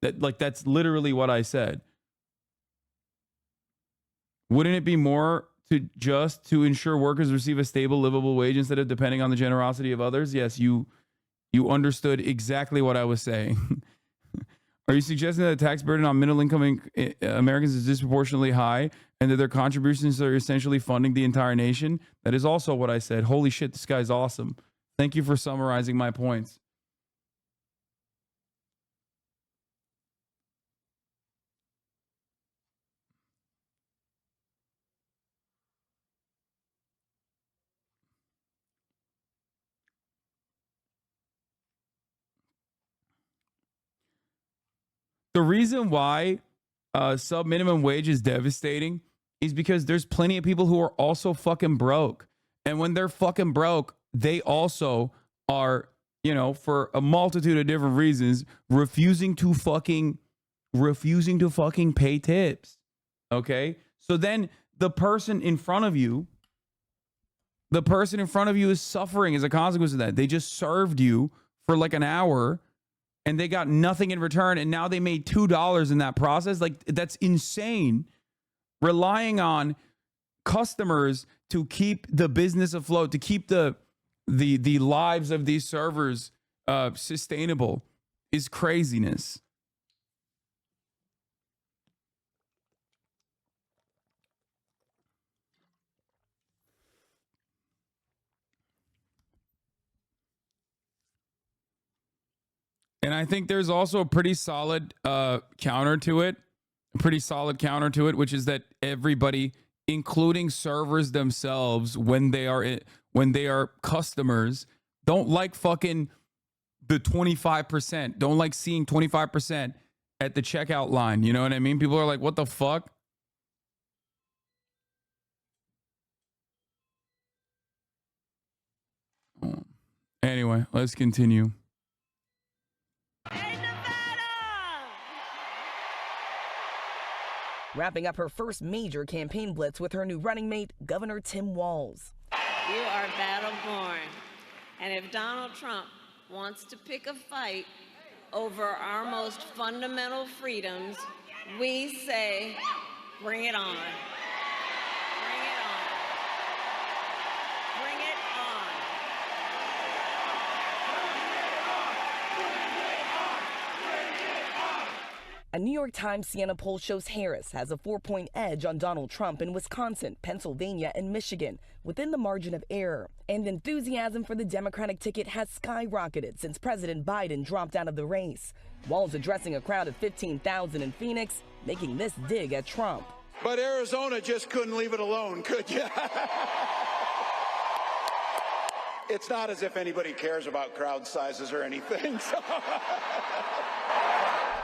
That's literally what I said. Wouldn't it be more to ensure workers receive a stable, livable wage instead of depending on the generosity of others? Yes, you understood exactly what I was saying. Are you suggesting that the tax burden on middle-income Americans is disproportionately high and that their contributions are essentially funding the entire nation? That is also what I said. Holy shit, this guy's awesome. Thank you for summarizing my points. The reason why sub-minimum wage is devastating is because there's plenty of people who are also fucking broke. And when they're fucking broke, they also are, for a multitude of different reasons, refusing to fucking pay tips. Okay? So then the person in front of you is suffering as a consequence of that. They just served you for like an hour and they got nothing in return, and now they made $2 in that process. Like, that's insane. Relying on customers to keep the business afloat, to keep the lives of these servers sustainable is craziness. And I think there's also a pretty solid counter to it, which is that everybody, including servers themselves, when they are customers, don't like fucking the 25%. Don't like seeing 25% at the checkout line. You know what I mean? People are like, what the fuck? Anyway, let's continue. Wrapping up her first major campaign blitz with her new running mate, Governor Tim Walz. You are battle-born. And if Donald Trump wants to pick a fight over our most fundamental freedoms, we say, bring it on. Bring it on. Bring it on. A New York Times Siena poll shows Harris has a 4-point edge on Donald Trump in Wisconsin, Pennsylvania, and Michigan, within the margin of error. And enthusiasm for the Democratic ticket has skyrocketed since President Biden dropped out of the race. Walz addressing a crowd of 15,000 in Phoenix, making this dig at Trump. But Arizona just couldn't leave it alone, could you? It's not as if anybody cares about crowd sizes or anything. So.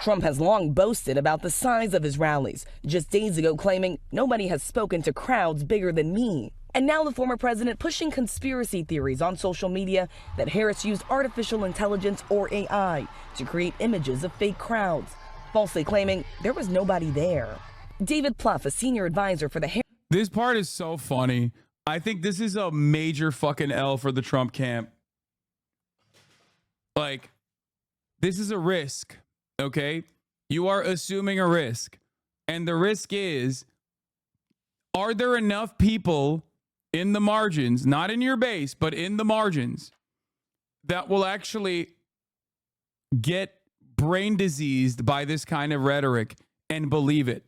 Trump has long boasted about the size of his rallies, just days ago claiming nobody has spoken to crowds bigger than me. And now the former president pushing conspiracy theories on social media that Harris used artificial intelligence or AI to create images of fake crowds, falsely claiming there was nobody there. David Plouffe, a senior advisor for the Harris. This part is so funny. I think this is a major fucking L for the Trump camp. Like, this is a risk, okay? You are assuming a risk. And the risk is, are there enough people in the margins, not in your base, but in the margins, that will actually get brain diseased by this kind of rhetoric and believe it?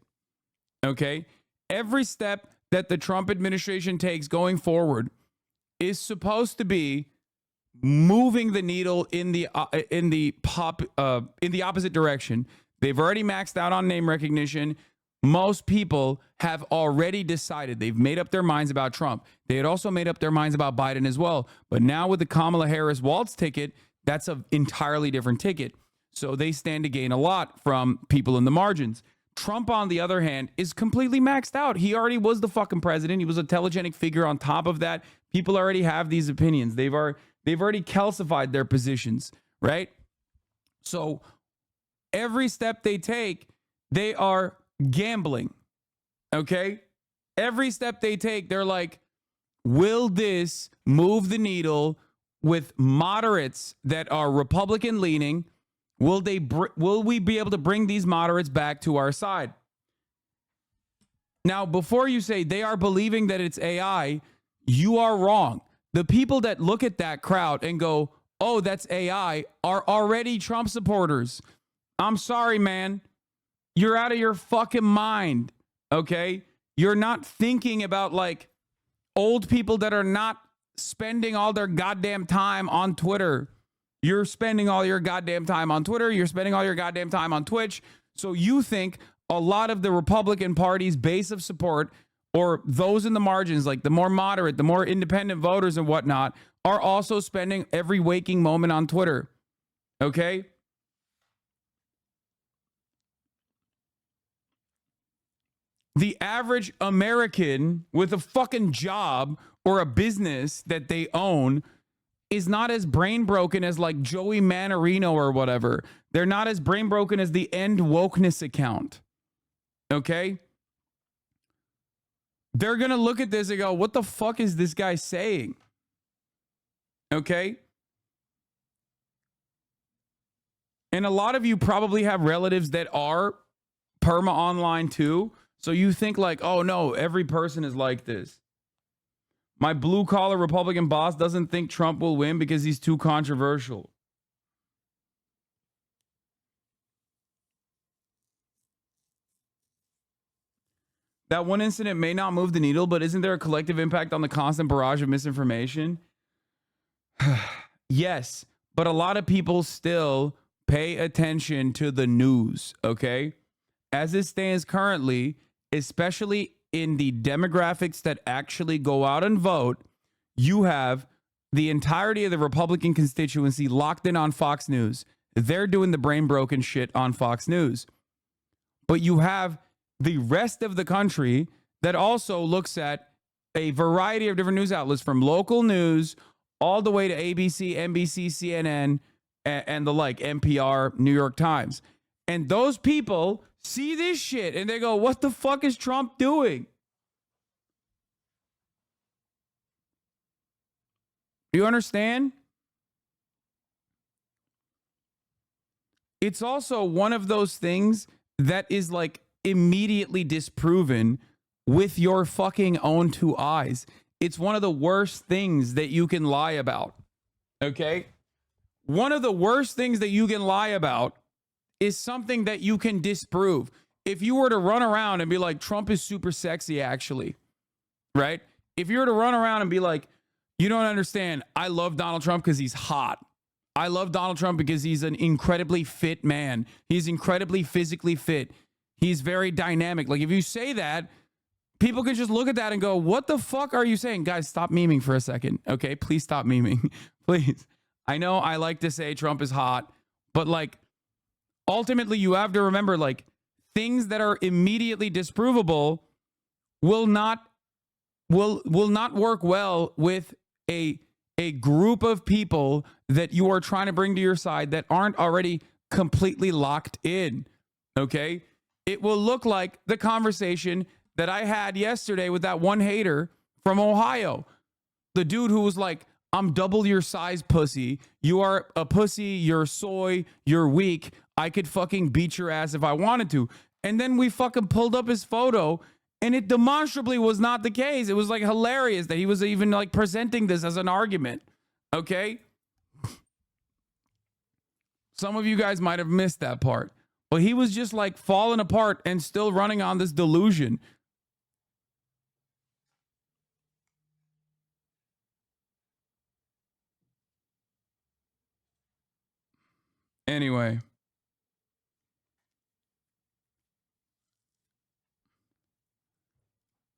Okay? Every step that the Trump administration takes going forward is supposed to be moving the needle in the opposite direction. They've already maxed out on name recognition. Most people have already decided. They've made up their minds about Trump. They had also made up their minds about Biden as well. But now with the Kamala Harris waltz ticket, that's an entirely different ticket. So they stand to gain a lot from people in the margins. Trump, on the other hand, is completely maxed out. He already was the fucking president. He was a telegenic figure. On top of that, people already have these opinions. They've already calcified their positions, right? So every step they take, they are gambling, okay? Every step they take, they're like, will this move the needle with moderates that are Republican leaning? Will we be able to bring these moderates back to our side? Now, before you say they are believing that it's AI, you are wrong. The people that look at that crowd and go, oh, that's AI, are already Trump supporters. I'm sorry, man. You're out of your fucking mind, okay? You're not thinking about, like, old people that are not spending all their goddamn time on Twitter. You're spending all your goddamn time on Twitter. You're spending all your goddamn time on Twitch. So you think a lot of the Republican Party's base of support, or those in the margins, like the more moderate, the more independent voters and whatnot, are also spending every waking moment on Twitter. Okay? The average American with a fucking job or a business that they own is not as brain broken as like Joey Manorino or whatever. They're not as brain broken as the End Wokeness account. Okay? They're going to look at this and go, what the fuck is this guy saying? Okay? And a lot of you probably have relatives that are perma online too. So you think like, oh no, every person is like this. My blue collar Republican boss doesn't think Trump will win because he's too controversial. That one incident may not move the needle, but isn't there a collective impact on the constant barrage of misinformation? Yes, but a lot of people still pay attention to the news, okay? As it stands currently, especially in the demographics that actually go out and vote, you have the entirety of the Republican constituency locked in on Fox News. They're doing the brain broken shit on Fox News. But you have the rest of the country that also looks at a variety of different news outlets, from local news all the way to ABC, NBC, CNN, and the like, NPR, New York Times. And those people see this shit and they go, what the fuck is Trump doing? Do you understand? It's also one of those things that is like immediately disproven with your fucking own two eyes. It's one of the worst things that you can lie about. Okay? One of the worst things that you can lie about is something that you can disprove. If you were to run around and be like, Trump is super sexy, actually, right? If you were to run around and be like, you don't understand, I love Donald Trump because he's hot. I love Donald Trump because he's an incredibly fit man. He's incredibly physically fit. He's very dynamic. Like, if you say that, people can just look at that and go, what the fuck are you saying? Guys, stop memeing for a second. Okay, please stop memeing. Please. I know I like to say Trump is hot, but like, ultimately, you have to remember, like, things that are immediately disprovable will not will not work well with a group of people that you are trying to bring to your side that aren't already completely locked in. Okay? It will look like the conversation that I had yesterday with that one hater from Ohio. The dude who was like, I'm double your size, pussy. You are a pussy. You're soy. You're weak. I could fucking beat your ass if I wanted to. And then we fucking pulled up his photo, and it demonstrably was not the case. It was like hilarious that he was even like presenting this as an argument. Okay? Some of you guys might have missed that part. But he was just like falling apart and still running on this delusion. Anyway.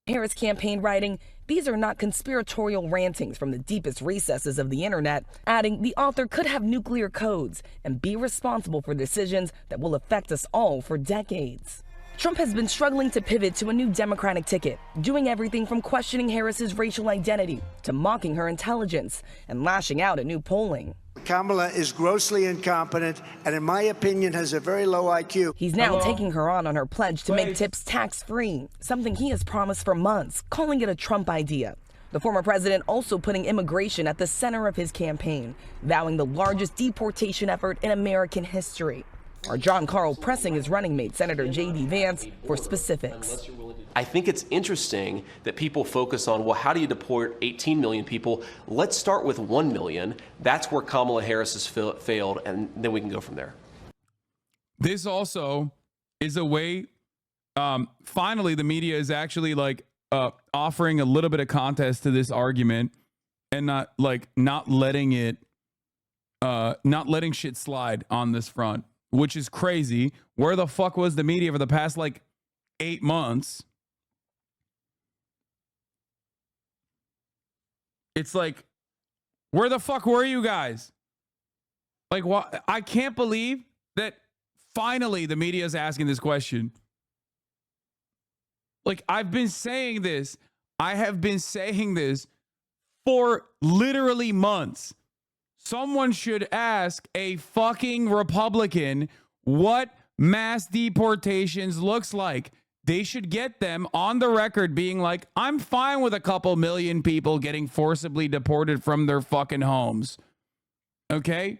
Harris campaign writing, these are not conspiratorial rantings from the deepest recesses of the internet, adding the author could have nuclear codes and be responsible for decisions that will affect us all for decades. Trump has been struggling to pivot to a new Democratic ticket, doing everything from questioning Harris's racial identity to mocking her intelligence and lashing out at new polling. Kamala is grossly incompetent and, in my opinion, has a very low IQ. He's now taking her on her pledge to make tips tax-free, something he has promised for months, calling it a Trump idea. The former president also putting immigration at the center of his campaign, vowing the largest deportation effort in American history. Our John Carl pressing his running mate, Senator J.D. Vance, for specifics. I think it's interesting that people focus on, well, how do you deport 18 million people? Let's start with 1 million. That's where Kamala Harris has failed, and then we can go from there. This also is a way, finally, the media is actually like offering a little bit of context to this argument and not letting shit slide on this front, which is crazy. Where the fuck was the media for the past 8 months? It's like, where the fuck were you guys? What? I can't believe that finally the media is asking this question. I've been saying this. I have been saying this for literally months. Someone should ask a fucking Republican what mass deportations looks like. They should get them on the record being like, I'm fine with a couple million people getting forcibly deported from their fucking homes. Okay?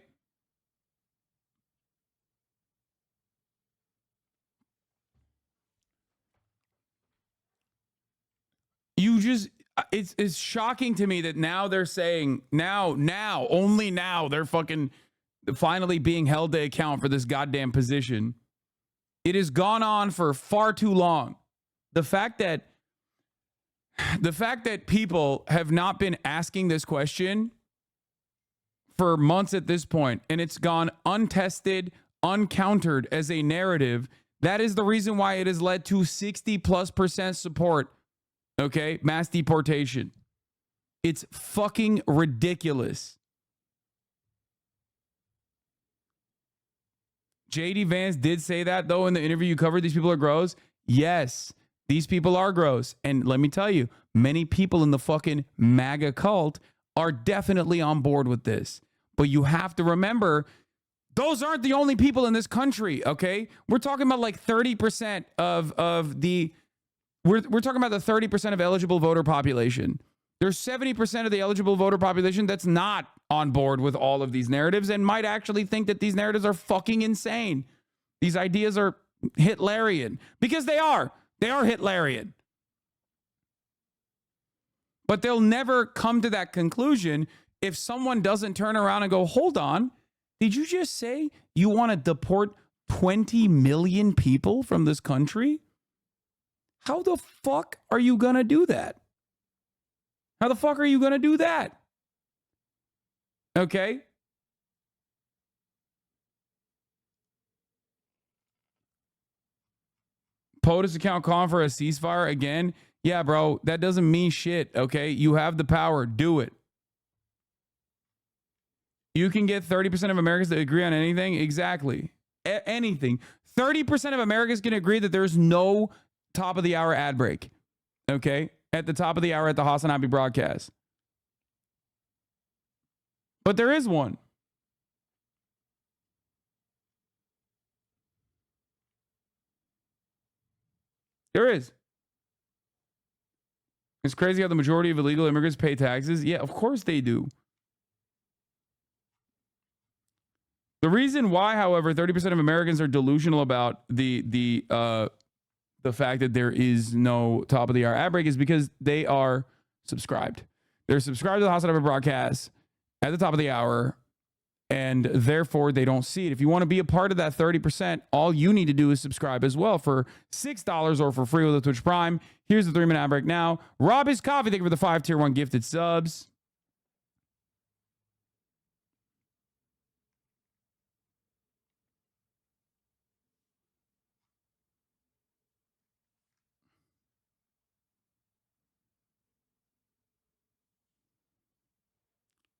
It's shocking to me that now they're saying, only now, they're fucking finally being held to account for this goddamn position. It has gone on for far too long. The fact that people have not been asking this question for months at this point, and it's gone untested, uncountered as a narrative, that is the reason why it has led to 60+% support. Okay? Mass deportation. It's fucking ridiculous. J.D. Vance did say that, though, in the interview you covered. These people are gross. Yes, these people are gross. And let me tell you, many people in the fucking MAGA cult are definitely on board with this. But you have to remember, those aren't the only people in this country, okay? We're talking about 30% of the... We're talking about the 30% of eligible voter population. There's 70% of the eligible voter population that's not on board with all of these narratives and might actually think that these narratives are fucking insane. These ideas are Hitlerian, because they are. They are Hitlerian. But they'll never come to that conclusion if someone doesn't turn around and go, hold on, did you just say you want to deport 20 million people from this country? How the fuck are you going to do that? How the fuck are you going to do that? Okay? POTUS account calling for a ceasefire again. Yeah, bro, that doesn't mean shit, okay? You have the power. Do it. You can get 30% of Americans to agree on anything. Exactly. Anything. 30% of Americans can agree that there's no top of the hour ad break. Okay? at the top of the hour at the Hasan Piker broadcast. But there is one. There is. It's crazy how the majority of illegal immigrants pay taxes. Yeah, of course they do. The reason why, however, 30% of Americans are delusional about the fact that there is no top of the hour ad break is because they are subscribed. They're subscribed to the Hasan Piker broadcast at the top of the hour, and therefore they don't see it. If you want to be a part of that 30%, all you need to do is subscribe as well for $6 or for free with a Twitch Prime. Here's the 3-minute ad break now. Rob is Coffee, thank you for the 5 tier 1 gifted subs.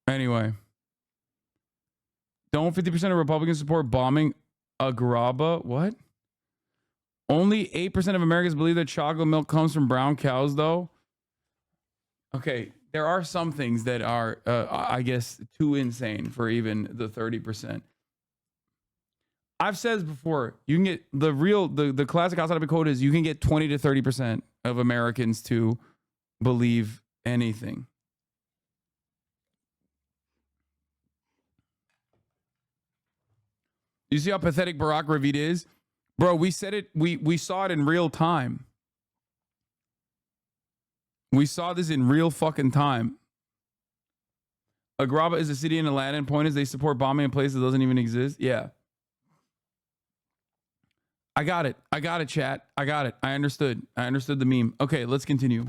Anyway, don't 50% of Republicans support bombing Agrabah? What? Only 8% of Americans believe that chocolate milk comes from brown cows, though. Okay, there are some things that are, I guess, too insane for even the 30%. I've said this before. You can get the classic Hasan Piker quote is you can get 20 to 30% of Americans to believe anything. You see how pathetic Barack Ravid is? Bro, we said it. We saw it in real time. We saw this in real fucking time. Agrabah is a city in Aladdin. Point is they support bombing in places that doesn't even exist. Yeah. I got it. I got it, chat. I got it. I understood. I understood the meme. Okay, let's continue.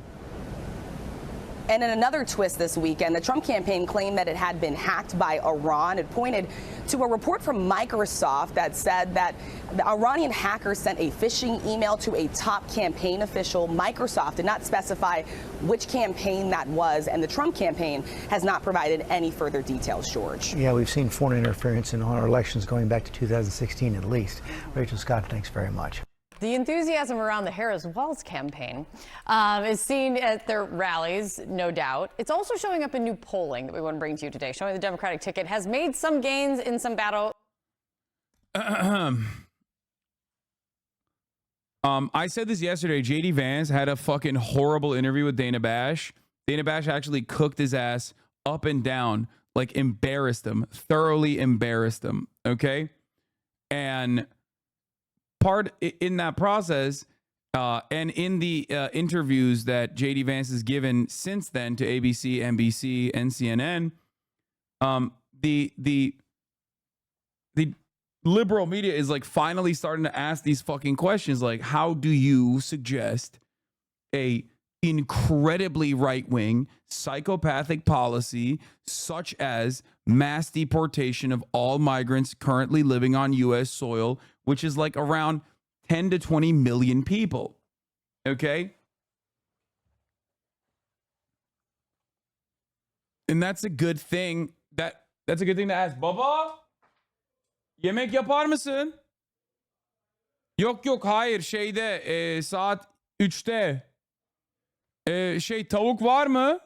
And in another twist this weekend, the Trump campaign claimed that it had been hacked by Iran. It pointed to a report from Microsoft that said that the Iranian hackers sent a phishing email to a top campaign official. Microsoft did not specify which campaign that was, and the Trump campaign has not provided any further details, George. Yeah, we've seen foreign interference in our elections going back to 2016 at least. Rachel Scott, thanks very much. The enthusiasm around the Harris-Walz campaign is seen at their rallies, no doubt. It's also showing up in new polling that we want to bring to you today, showing the Democratic ticket has made some gains in some battle. I said this yesterday. J.D. Vance had a fucking horrible interview with Dana Bash. Dana Bash actually cooked his ass up and down, like embarrassed him, thoroughly embarrassed him. Okay. And part in that process, and in the interviews that J.D. Vance has given since then to ABC, NBC, and CNN, the liberal media is like finally starting to ask these fucking questions, like, how do you suggest a incredibly right-wing psychopathic policy such as mass deportation of all migrants currently living on U.S. soil, which is like around 10 to 20 million people. Okay? And that's a good thing. That's a good thing to ask. Baba, yemek yapar mısın? Yok hayır şeyde saat 3'te. Tavuk var mı?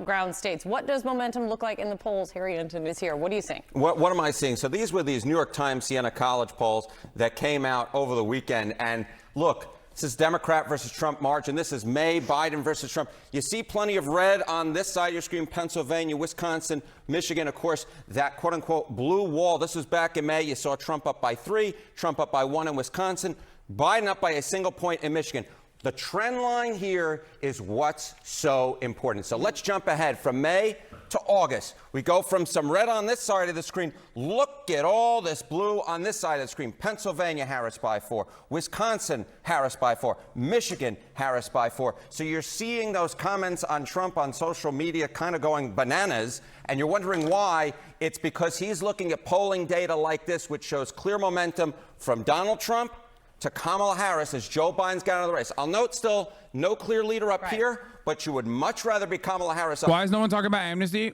Ground states. What does momentum look like in the polls? Harry Anton is here. What do you think? What am I seeing? So these were these New York Times Siena College polls that came out over the weekend. And look, this is Democrat versus Trump margin. This is May, Biden versus Trump. You see plenty of red on this side of your screen, Pennsylvania, Wisconsin, Michigan. Of course, that quote-unquote blue wall. This was back in May. You saw Trump up by 3, Trump up by 1 in Wisconsin, Biden up by a single point in Michigan. The trend line here is what's so important. So let's jump ahead from May to August. We go from some red on this side of the screen. Look at all this blue on this side of the screen. Pennsylvania, Harris by 4. Wisconsin, Harris by 4. Michigan, Harris by 4. So you're seeing those comments on Trump on social media kind of going bananas, and you're wondering why. It's because he's looking at polling data like this, which shows clear momentum from Donald Trump to Kamala Harris as Joe Biden's got out of the race. I'll note still no clear leader up here, but you would much rather be Kamala Harris up. Why is no one talking about amnesty?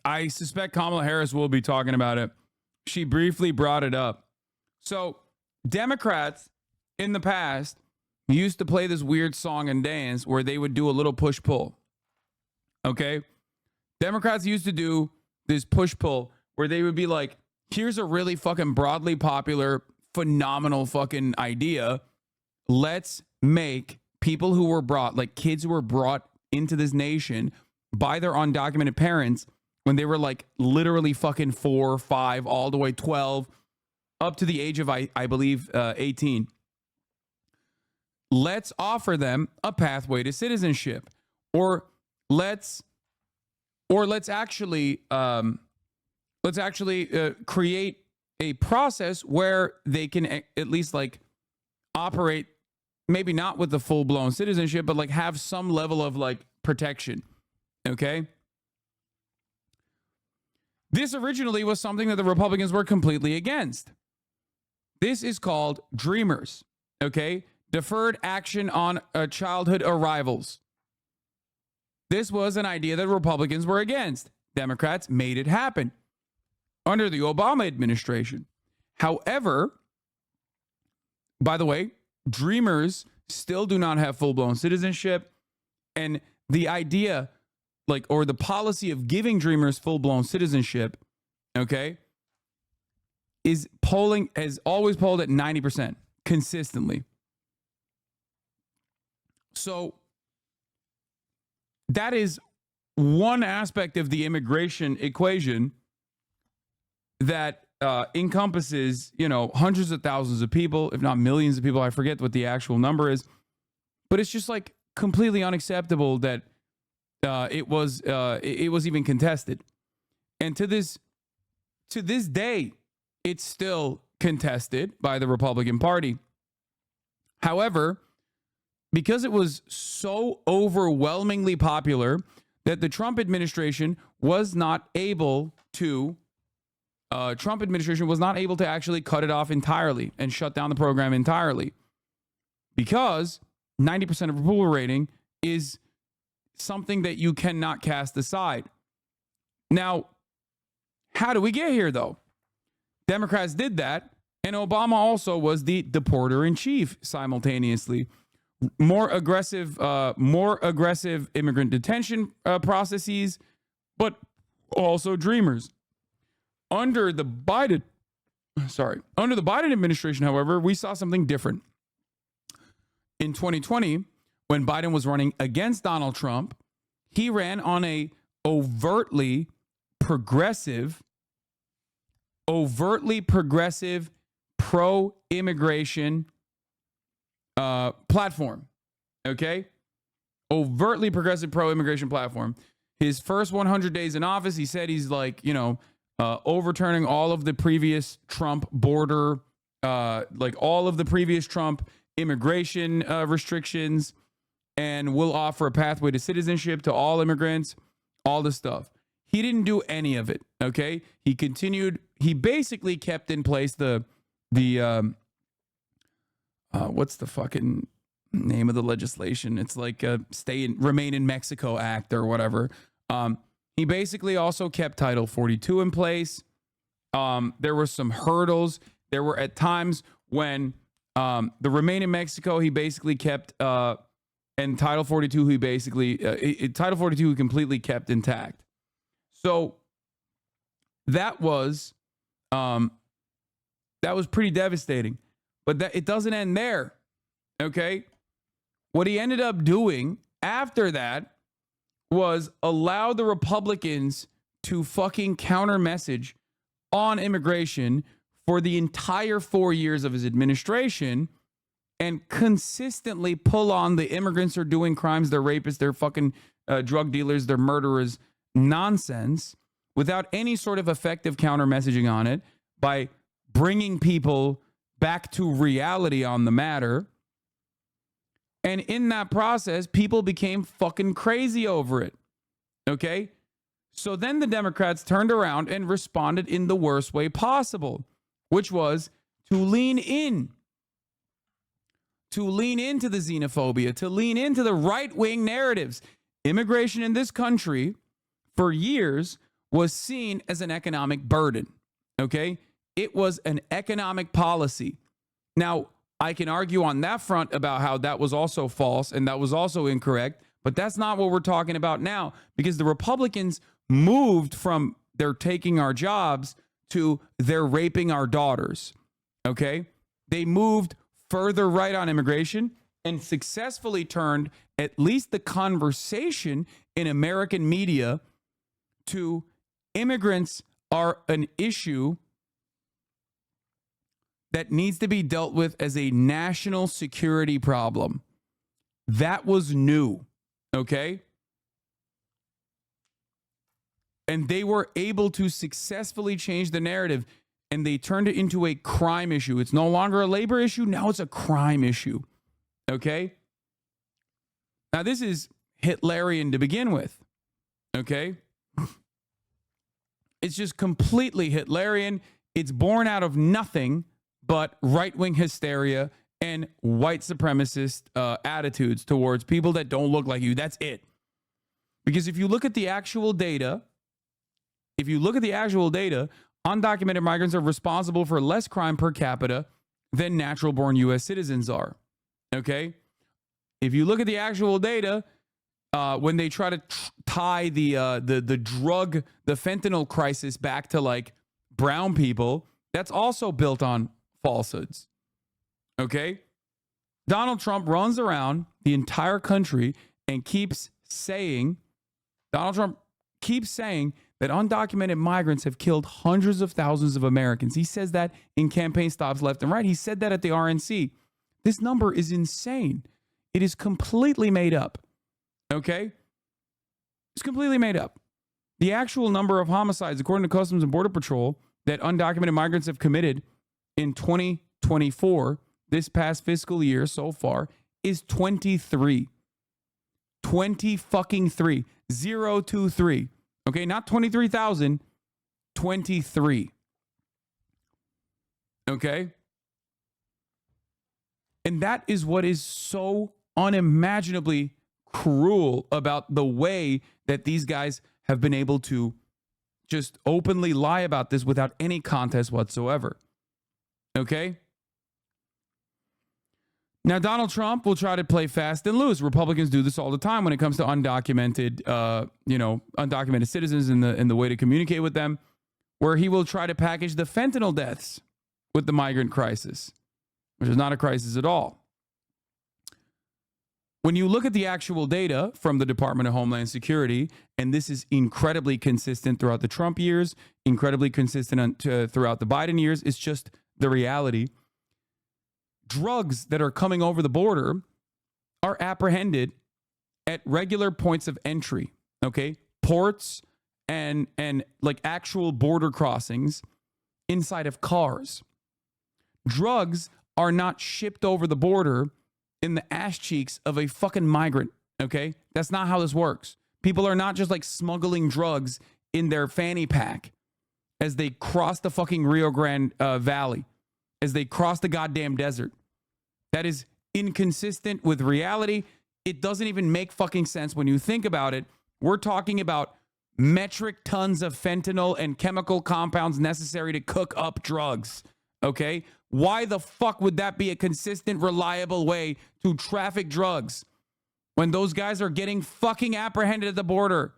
I suspect Kamala Harris will be talking about it. She briefly brought it up. So Democrats in the past used to play this weird song and dance where they would do a little push-pull. Okay? Democrats used to do this push-pull where they would be like, here's a really fucking broadly popular, phenomenal fucking idea. Let's make people who were brought, like kids who were brought into this nation by their undocumented parents when they were like literally fucking 4, 5, all the way 12, up to the age of, I believe, 18. Let's offer them a pathway to citizenship, or let's actually create a process where they can at least like operate, maybe not with the full blown citizenship, but like have some level of like protection. Okay. This originally was something that the Republicans were completely against. This is called Dreamers. Okay. Deferred action on childhood arrivals. This was an idea that Republicans were against. Democrats made it happen under the Obama administration. However, by the way, Dreamers still do not have full-blown citizenship. And the idea, like, or the policy of giving Dreamers full-blown citizenship, okay, has always polled at 90% consistently. So that is one aspect of the immigration equation that encompasses, hundreds of thousands of people, if not millions of people. I forget what the actual number is, but it's just like completely unacceptable that it was even contested. And to this day, it's still contested by the Republican Party. However, because it was so overwhelmingly popular that the Trump administration was not able to actually cut it off entirely and shut down the program entirely, because 90% of approval rating is something that you cannot cast aside. Now, how do we get here, though? Democrats did that, and Obama also was the deporter-in-chief simultaneously. More aggressive immigrant detention processes, but also Dreamers. Under the Biden administration, however, we saw something different. In 2020, when Biden was running against Donald Trump, he ran on a overtly progressive, pro-immigration platform. Okay? Overtly progressive pro-immigration platform. His first 100 days in office, he said he's like, overturning all of the previous Trump border, all of the previous Trump immigration restrictions, and will offer a pathway to citizenship to all immigrants, all this stuff. He didn't do any of it. Okay? He basically kept in place the what's the fucking name of the legislation? It's like Remain in Mexico Act or whatever. He basically also kept Title 42 in place. There were some hurdles. There were at times when the Remain in Mexico, he basically kept, and Title 42, he basically, Title 42 he completely kept intact. So that was pretty devastating. But it doesn't end there, okay? What he ended up doing after that was allow the Republicans to fucking counter message on immigration for the entire 4 years of his administration and consistently pull on the immigrants are doing crimes, they're rapists, they're fucking drug dealers, they're murderers nonsense without any sort of effective counter messaging on it by bringing people back to reality on the matter. And in that process, people became fucking crazy over it. Okay? So then the Democrats turned around and responded in the worst way possible, which was to lean into the xenophobia, to lean into the right-wing narratives. Immigration in this country for years was seen as an economic burden. Okay? It was an economic policy. Now, I can argue on that front about how that was also false and that was also incorrect, but that's not what we're talking about now, because the Republicans moved from they're taking our jobs to they're raping our daughters. Okay? They moved further right on immigration and successfully turned at least the conversation in American media to immigrants are an issue that needs to be dealt with as a national security problem. That was new, okay? And they were able to successfully change the narrative, and they turned it into a crime issue. It's no longer a labor issue. Now it's a crime issue, okay? Now, this is Hitlerian to begin with, okay? It's just completely Hitlerian. It's born out of nothing but right-wing hysteria and white supremacist attitudes towards people that don't look like you. That's it. Because if you look at the actual data, undocumented migrants are responsible for less crime per capita than natural-born U.S. citizens are. Okay? If you look at the actual data, when they try to tie the fentanyl crisis back to like brown people, that's also built on falsehoods. Okay? Donald Trump runs around the entire country and keeps saying that undocumented migrants have killed hundreds of thousands of Americans. He says that in campaign stops left and right. He said that at the RNC. This number is insane. It is completely made up. Okay? It's completely made up. The actual number of homicides, according to Customs and Border Patrol, that undocumented migrants have committed in 2024, this past fiscal year so far, is 23. 20 fucking 3. 023. Okay, not 23,000, 23. Okay? And that is what is so unimaginably cruel about the way that these guys have been able to just openly lie about this without any contest whatsoever. Okay? Now, Donald Trump will try to play fast and loose. Republicans do this all the time when it comes to undocumented citizens and the way to communicate with them, where he will try to package the fentanyl deaths with the migrant crisis, which is not a crisis at all. When you look at the actual data from the Department of Homeland Security, and this is incredibly consistent throughout the Trump years, incredibly consistent throughout the Biden years, it's just the reality. Drugs that are coming over the border are apprehended at regular points of entry, okay? Ports and like actual border crossings inside of cars. Drugs are not shipped over the border in the ass cheeks of a fucking migrant, okay? That's not how this works. People are not just like smuggling drugs in their fanny pack as they cross the fucking Rio Grande Valley, as they cross the goddamn desert. That is inconsistent with reality. It doesn't even make fucking sense when you think about it. We're talking about metric tons of fentanyl and chemical compounds necessary to cook up drugs, okay? Why the fuck would that be a consistent, reliable way to traffic drugs when those guys are getting fucking apprehended at the border?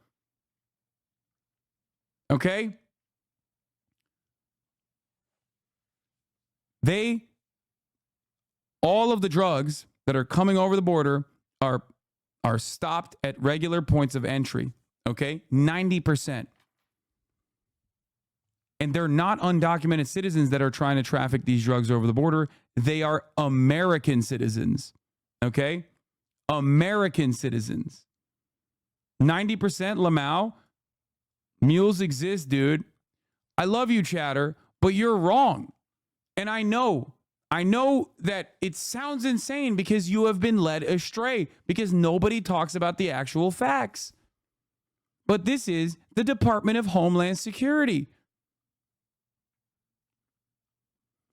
Okay? All of the drugs that are coming over the border are stopped at regular points of entry, okay? 90%. And they're not undocumented citizens that are trying to traffic these drugs over the border. They are American citizens, okay? American citizens. 90% Lamau. Mules exist, dude. I love you, Chatter, but you're wrong. And I know that it sounds insane because you have been led astray because nobody talks about the actual facts. But this is the Department of Homeland Security.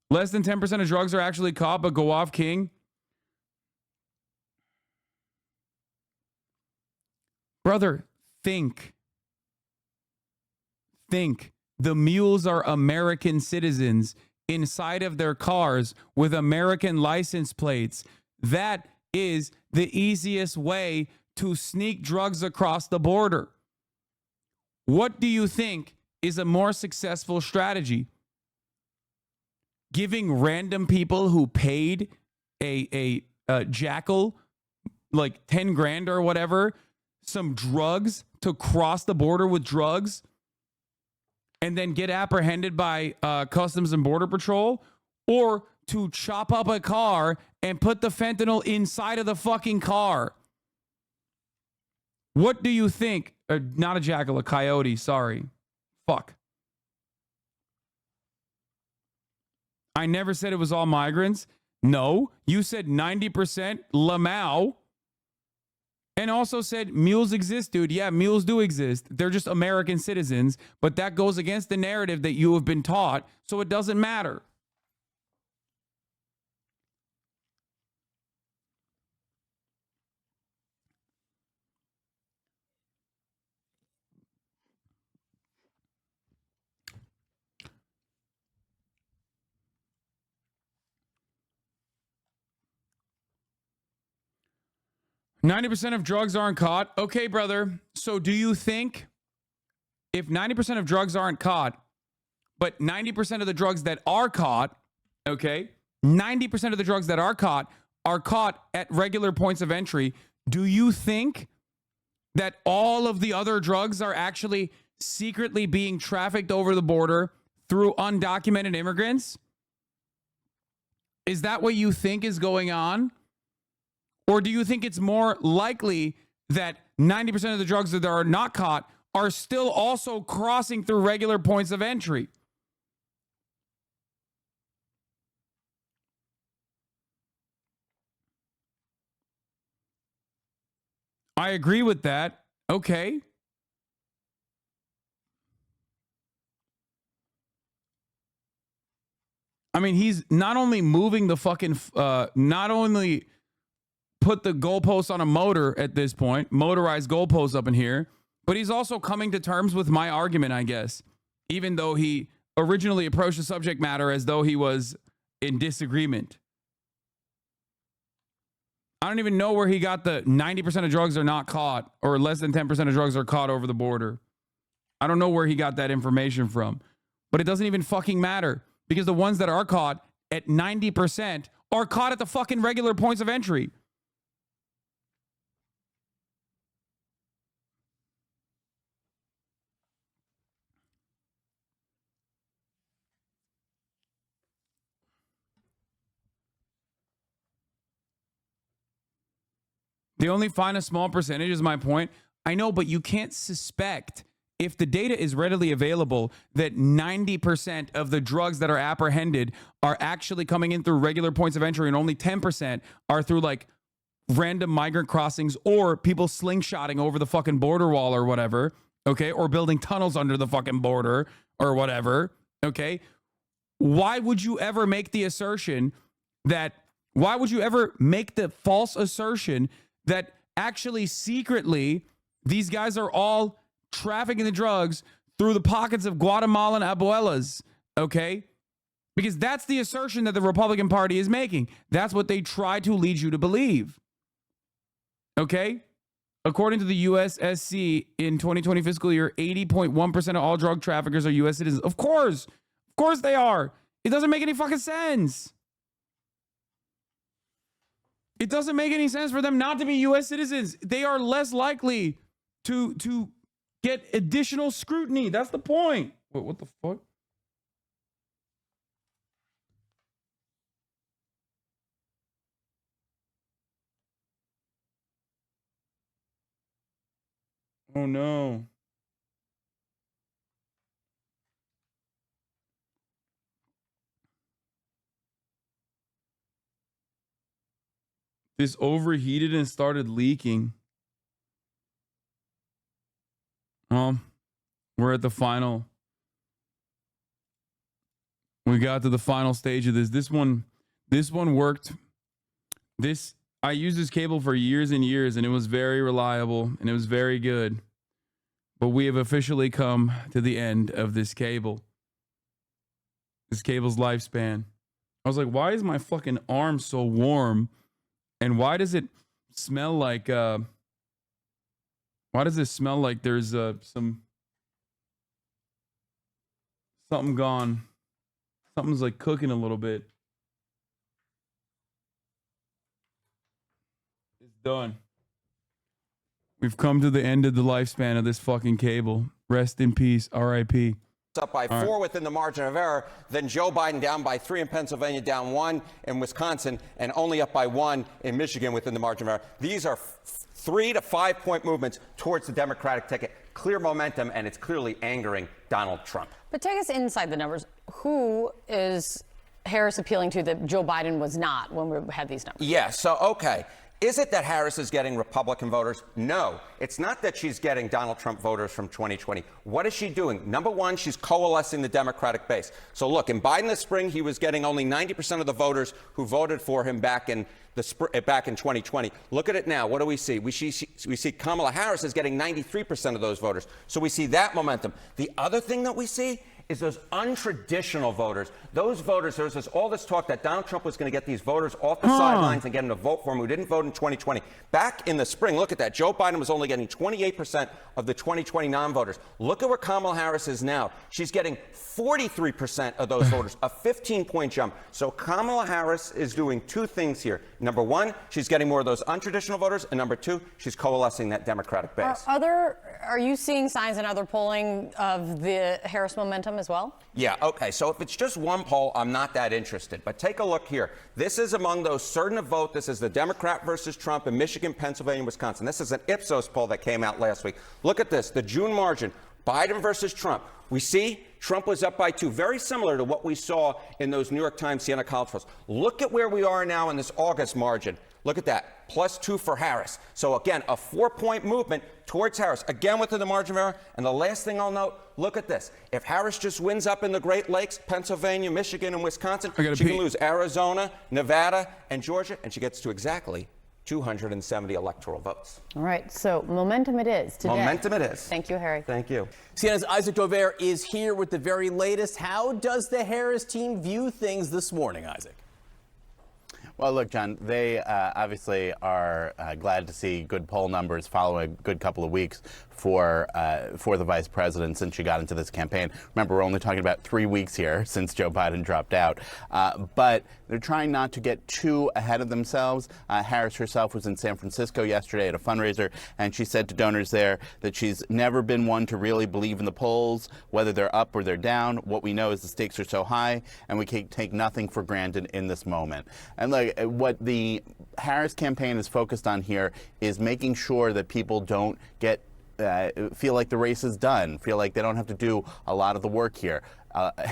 Less than 10% of drugs are actually caught but go off, King. Brother, think. The mules are American citizens. inside of their cars with American license plates. That is the easiest way to sneak drugs across the border. What do you think is a more successful strategy? Giving random people who paid a jackal like 10 grand or whatever some drugs to cross the border with drugs and then get apprehended by Customs and Border Patrol, or to chop up a car and put the fentanyl inside of the fucking car? What do you think? Not a jackal, a coyote, sorry. Fuck. I never said it was all migrants. No, you said 90% Lamau. And also said mules exist, dude. Yeah, mules do exist. They're just American citizens, but that goes against the narrative that you have been taught, so it doesn't matter. %90 of drugs aren't caught. Okay, brother. So do you think if 90% of drugs aren't caught, but 90% of the drugs that are caught, okay, 90% of the drugs that are caught at regular points of entry, do you think that all of the other drugs are actually secretly being trafficked over the border through undocumented immigrants? Is that what you think is going on? Or do you think it's more likely that 90% of the drugs that are not caught are still also crossing through regular points of entry? I agree with that. Okay. I mean, he's not only moving the fucking, not only put the goalposts on a motor at this point, motorized goalposts up in here, but he's also coming to terms with my argument, I guess, even though he originally approached the subject matter as though he was in disagreement. I don't even know where he got the 90% of drugs are not caught, or less than 10% of drugs are caught over the border. I don't know where he got that information from, but it doesn't even fucking matter, because the ones that are caught at 90% are caught at the fucking regular points of entry. They only find a small percentage is my point. I know, but you can't suspect, if the data is readily available, that 90% of the drugs that are apprehended are actually coming in through regular points of entry and only 10% are through like random migrant crossings or people slingshotting over the fucking border wall or whatever, okay? Or building tunnels under the fucking border or whatever, okay? Why would you ever make the assertion that, why would you ever make the false assertion that actually secretly these guys are all trafficking the drugs through the pockets of Guatemalan abuelas, okay? Because that's the assertion that the Republican Party is making. That's what they try to lead you to believe, okay? According to the USSC, in 2020 fiscal year, 80.1% of all drug traffickers are U.S. citizens. Of course they are. It doesn't make any fucking sense. It doesn't make any sense for them not to be U.S. citizens. They are less likely to get additional scrutiny. That's the point. Wait, what the fuck? Oh no. This overheated and started leaking. We're at the final. We got to the final stage of this. This one worked. I used this cable for years and years, and it was very reliable and it was very good. But we have officially come to the end of this cable. this cable's lifespan. I was like, why is my fucking arm so warm? And why does it smell like, why does it smell like there's something gone? Something's like cooking a little bit. It's done. We've come to the end of the lifespan of this fucking cable. Rest in peace, R.I.P. Up by 4 within the margin of error, then Joe Biden down by 3 in Pennsylvania, down 1 in Wisconsin, and only up by 1 in Michigan within the margin of error. These are 3 to 5 point movements towards the Democratic ticket. Clear momentum, and it's clearly angering Donald Trump. But take us inside the numbers. Who is Harris appealing to that Joe Biden was not when we had these numbers? Yeah, so, okay. Is it that Harris is getting Republican voters? No. It's not that she's getting Donald Trump voters from 2020. What is she doing? Number one, she's coalescing the Democratic base. So look, in Biden this spring, he was getting only 90% of the voters who voted for him back in 2020. Look at it now. What do we see? We see Kamala Harris is getting 93% of those voters. So we see that momentum. The other thing that we see is those untraditional voters. Those voters, there's all this talk that Donald Trump was going to get these voters off the sidelines and get them to vote for him who didn't vote in 2020. Back in the spring, look at that. Joe Biden was only getting 28% of the 2020 non-voters. Look at where Kamala Harris is now. She's getting 43% of those voters, a 15-point jump. So Kamala Harris is doing two things here. Number one, she's getting more of those untraditional voters. And number two, she's coalescing that Democratic base. Are you seeing signs in other polling of the Harris momentum as well? Yeah, okay. So if it's just one poll, I'm not that interested. But take a look here. This is among those certain to vote. This is the Democrat versus Trump in Michigan, Pennsylvania, Wisconsin. This is an Ipsos poll that came out last week. Look at this, the June margin, Biden versus Trump. We see Trump was up by 2, very similar to what we saw in those New York Times Siena College polls. Look at where we are now in this August margin. Look at that, +2 for Harris. So again, a 4-point movement towards Harris, again within the margin of error. And the last thing I'll note, look at this. If Harris just wins up in the Great Lakes, Pennsylvania, Michigan, and Wisconsin, she can lose Arizona, Nevada, and Georgia, and she gets to exactly 270 electoral votes. All right, so momentum it is today. Momentum it is. Thank you, Harry. Thank you. CNN's Isaac Dover is here with the very latest. How does the Harris team view things this morning, Isaac? Well, look, John, they obviously are glad to see good poll numbers following a good couple of weeks for the vice president since she got into this campaign. Remember, we're only talking about 3 weeks here since Joe Biden dropped out. But they're trying not to get too ahead of themselves. Harris herself was in San Francisco yesterday at a fundraiser, and she said to donors there that she's never been one to really believe in the polls, whether they're up or they're down. What we know is the stakes are so high, and we can take nothing for granted in this moment. And like what the Harris campaign is focused on here is making sure that people don't get feel like the race is done, feel like they don't have to do a lot of the work here.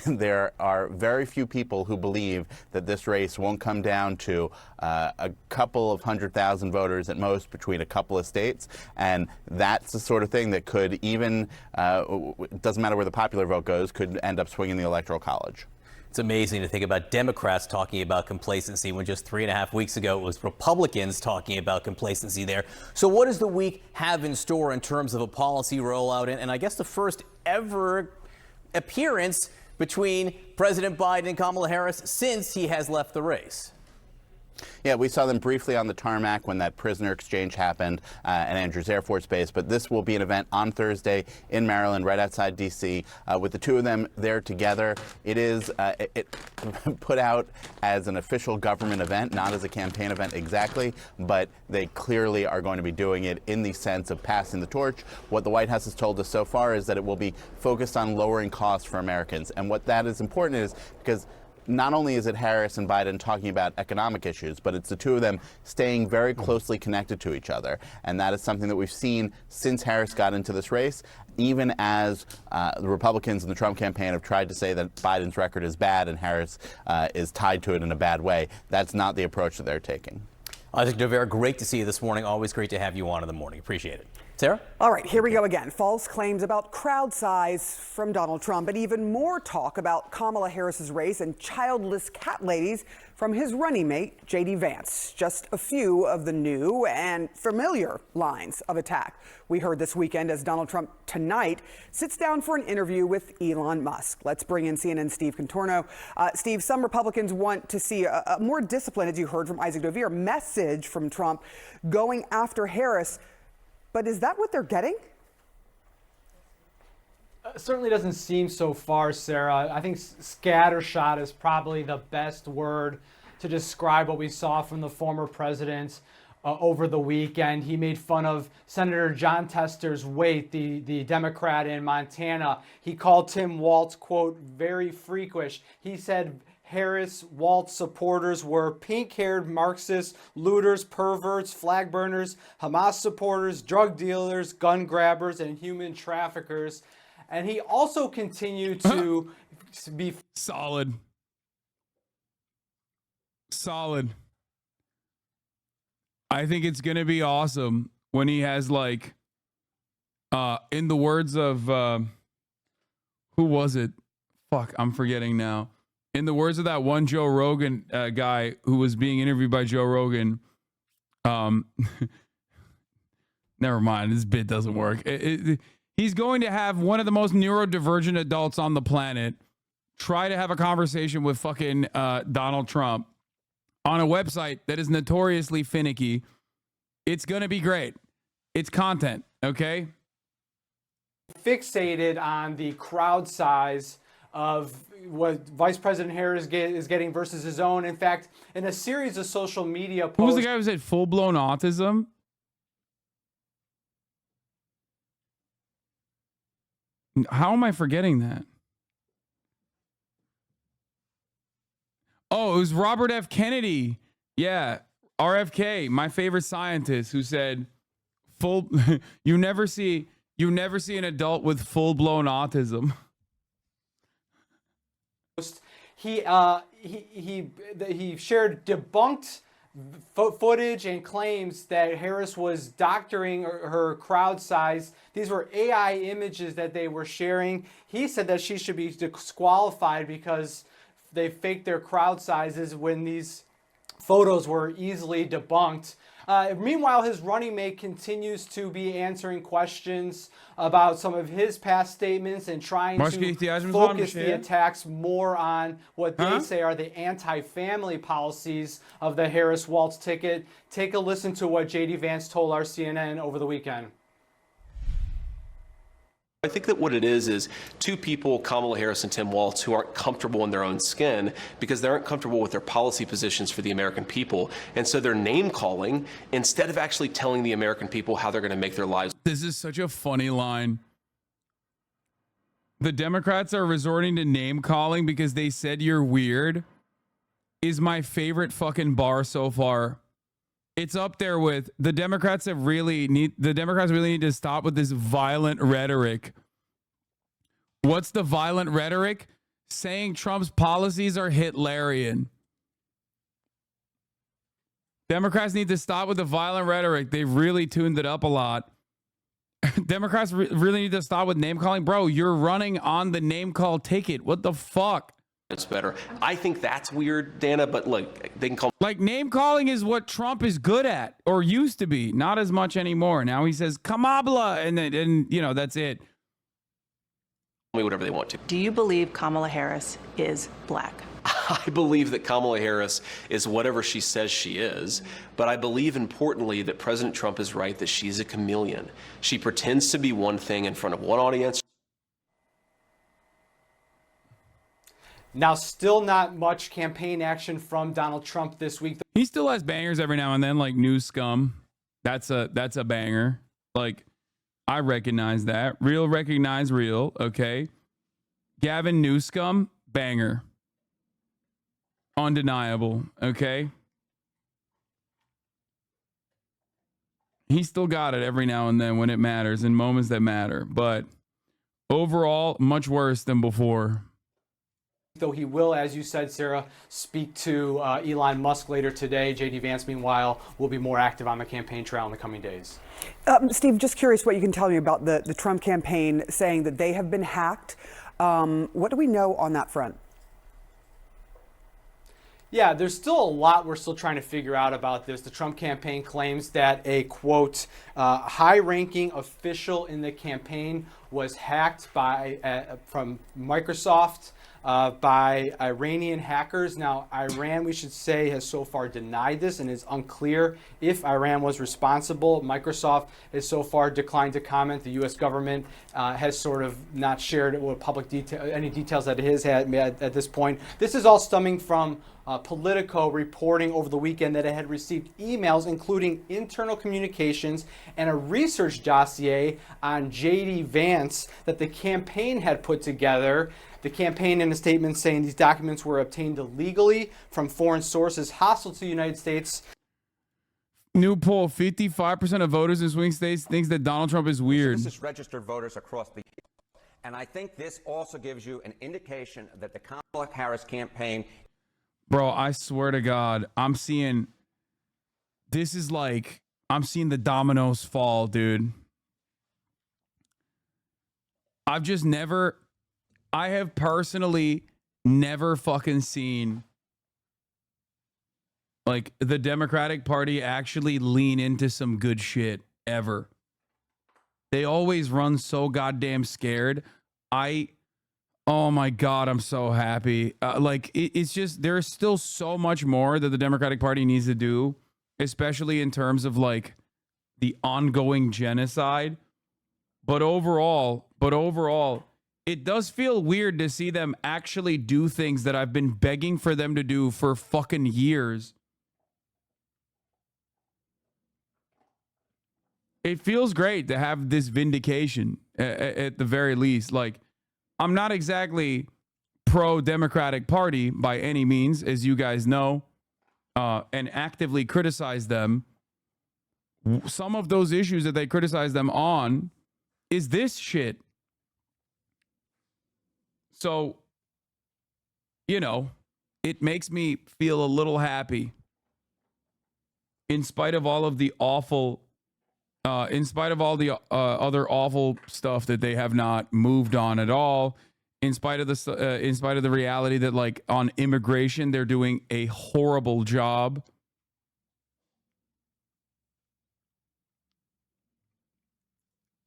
There are very few people who believe that this race won't come down to a couple of 100,000 voters at most between a couple of states, and that's the sort of thing that could even, it doesn't matter where the popular vote goes, could end up swinging the Electoral College. It's amazing to think about Democrats talking about complacency when just 3.5 weeks ago it was Republicans talking about complacency there. So what does the week have in store in terms of a policy rollout? And I guess the first ever appearance between President Biden and Kamala Harris since he has left the race. Yeah, we saw them briefly on the tarmac when that prisoner exchange happened at Andrews Air Force Base. But this will be an event on Thursday in Maryland, right outside D.C., with the two of them there together. It is put out as an official government event, not as a campaign event exactly, but they clearly are going to be doing it in the sense of passing the torch. What the White House has told us so far is that it will be focused on lowering costs for Americans. And what that is important is because not only is it Harris and Biden talking about economic issues, but it's the two of them staying very closely connected to each other. And that is something that we've seen since Harris got into this race, even as the Republicans in the Trump campaign have tried to say that Biden's record is bad and Harris is tied to it in a bad way. That's not the approach that they're taking. Isaac Dover, great to see you this morning. Always great to have you on in the morning. Appreciate it. Sarah? All right, here we go again. False claims about crowd size from Donald Trump, and even more talk about Kamala Harris's race and childless cat ladies from his running mate, J.D. Vance. Just a few of the new and familiar lines of attack we heard this weekend as Donald Trump tonight sits down for an interview with Elon Musk. Let's bring in CNN Steve Contorno. Steve, some Republicans want to see a more disciplined, as you heard from Isaac Dovere, message from Trump going after Harris. But is that what they're getting? Certainly doesn't seem so far, Sarah. I think scattershot is probably the best word to describe what we saw from the former president over the weekend. He made fun of Senator John Tester's weight, the Democrat in Montana. He called Tim Walz, quote, very freakish. He said Harris Walz supporters were pink-haired Marxists, looters, perverts, flag burners, Hamas supporters, drug dealers, gun grabbers, and human traffickers. And he also continued to be solid. I think it's going to be awesome when he has, like, in the words of, who was it? Fuck, I'm forgetting now. In the words of that one Joe Rogan guy who was being interviewed by Joe Rogan, never mind, this bit doesn't work. He's going to have one of the most neurodivergent adults on the planet try to have a conversation with fucking Donald Trump on a website that is notoriously finicky. It's going to be great. It's content, okay? fixated on the crowd size of what Vice President Harris is getting versus his own. In fact, in a series of social media posts... Who was the guy who said full-blown autism? How am I forgetting that? Oh, it was Robert F. Kennedy. Yeah, RFK, my favorite scientist, who said, you never see an adult with full-blown autism. He shared debunked footage and claims that Harris was doctoring her crowd size. These were AI images that they were sharing. He said that she should be disqualified because they faked their crowd sizes when these photos were easily debunked. Meanwhile, his running mate continues to be answering questions about some of his past statements and trying to focus the attacks more on what they say are the anti-family policies of the Harris-Walz ticket. Take a listen to what J.D. Vance told our CNN over the weekend. I think that what it is two people, Kamala Harris and Tim Walz, who aren't comfortable in their own skin because they aren't comfortable with their policy positions for the American people. And so they're name calling instead of actually telling the American people how they're going to make their lives. This is such a funny line. The Democrats are resorting to name calling because they said you're weird is my favorite fucking bar so far. It's up there with the Democrats really need to stop with this violent rhetoric. What's the violent rhetoric? Saying Trump's policies are Hitlerian. Democrats need to stop with the violent rhetoric. They've really tuned it up a lot. Democrats really need to stop with name calling. Bro, you're running on the name call ticket. What the fuck? It's better. I think that's weird, Dana, but look, they can call. Like, name calling is what Trump is good at, or used to be. Not as much anymore. Now he says Kamala, and you know, that's it. Me whatever they want to. Do you believe Kamala Harris is black? I believe that Kamala Harris is whatever she says she is, but I believe importantly that President Trump is right that she's a chameleon. She pretends to be one thing in front of one audience. Now, still not much campaign action from Donald Trump this week. He still has bangers every now and then, like New Scum. That's a banger. Like, I recognize that. Real recognize real. Okay. Gavin Newscomb, banger. Undeniable. Okay. He still got it every now and then when it matters, in moments that matter. But overall, much worse than before. Though he will, as you said, Sarah, speak to Elon Musk later today. J.D. Vance, meanwhile, will be more active on the campaign trail in the coming days. Steve, just curious what you can tell me about the Trump campaign saying that they have been hacked. What do we know on that front? Yeah, there's still a lot we're still trying to figure out about this. The Trump campaign claims that a, quote, high-ranking official in the campaign was hacked from Microsoft by Iranian hackers. Now, Iran, we should say, has so far denied this and is unclear if Iran was responsible. Microsoft has so far declined to comment. The U.S. government has sort of not shared with public any details that it has had at this point. This is all stemming from Politico reporting over the weekend that it had received emails including internal communications and a research dossier on J.D. Vance that the campaign had put together. The campaign in a statement saying these documents were obtained illegally from foreign sources hostile to the United States. New poll, 55% of voters in swing states thinks that Donald Trump is weird. This is registered voters across the and I think this also gives you an indication that the Kamala Harris campaign. Bro, I swear to God, I'm seeing the dominoes fall, dude. I have personally never fucking seen like the Democratic Party actually lean into some good shit ever. They always run so goddamn scared. Oh my God, I'm so happy. It's just, there's still so much more that the Democratic Party needs to do, especially in terms of like the ongoing genocide. But overall, it does feel weird to see them actually do things that I've been begging for them to do for fucking years. It feels great to have this vindication at the very least. Like, I'm not exactly pro-Democratic Party by any means, as you guys know, and actively criticize them. Some of those issues that they criticize them on is this shit. So, it makes me feel a little happy in spite of all of the awful, other awful stuff that they have not moved on at all. In spite of the reality that like on immigration, they're doing a horrible job.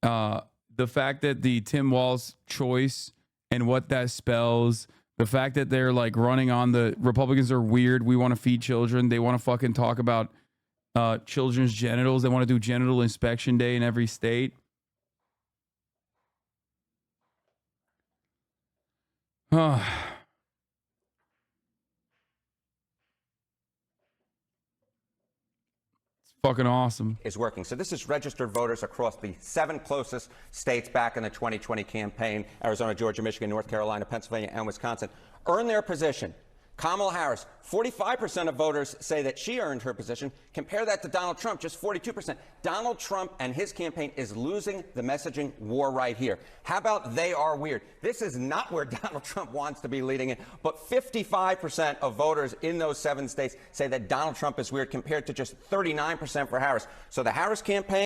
The fact that the Tim Walz choice and what that spells, the fact that they're like running on the Republicans are weird. We want to feed children. They want to fucking talk about children's genitals. They want to do genital inspection day in every state. It's fucking awesome. Is working. So this is registered voters across the 7 closest states back in the 2020 campaign: Arizona, Georgia, Michigan, North Carolina, Pennsylvania, and Wisconsin. Earn their position. Kamala Harris, 45% of voters say that she earned her position. Compare that to Donald Trump, just 42%. Donald Trump and his campaign is losing the messaging war right here. How about they are weird? This is not where Donald Trump wants to be leading it, but 55% of voters in those 7 states say that Donald Trump is weird, compared to just 39% for Harris. So the Harris campaign.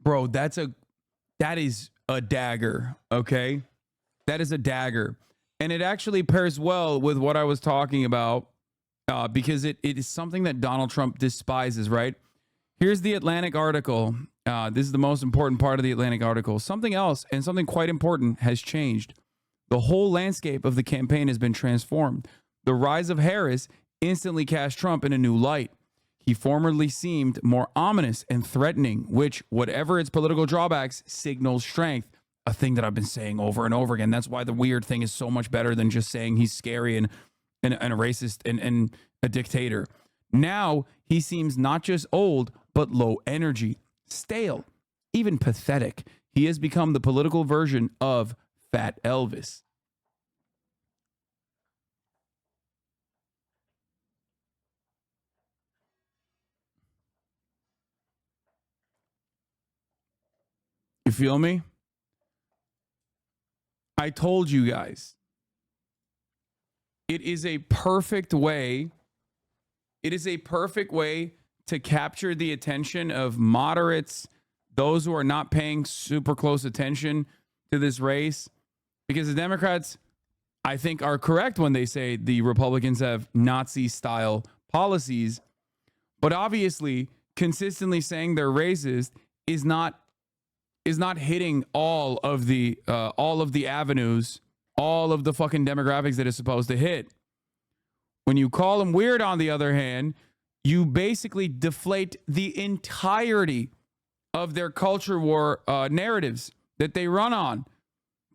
Bro, that is a dagger, okay? That is a dagger. And it actually pairs well with what I was talking about because it is something that Donald Trump despises, right? Here's the Atlantic article. This is the most important part of the Atlantic article. Something else, and something quite important, has changed. The whole landscape of the campaign has been transformed. The rise of Harris instantly cast Trump in a new light. He formerly seemed more ominous and threatening, which, whatever its political drawbacks, signals strength. A thing that I've been saying over and over again. That's why the weird thing is so much better than just saying he's scary and a racist and a dictator. Now he seems not just old, but low energy, stale, even pathetic. He has become the political version of Fat Elvis. You feel me? I told you guys It is a perfect way. It is a perfect way to capture the attention of moderates, those who are not paying super close attention to this race, because the Democrats, I think, are correct when they say the Republicans have Nazi-style policies, but obviously consistently saying they're racist is not hitting all of the avenues, all of the fucking demographics that it's supposed to hit. When you call them weird, on the other hand, you basically deflate the entirety of their culture war narratives that they run on.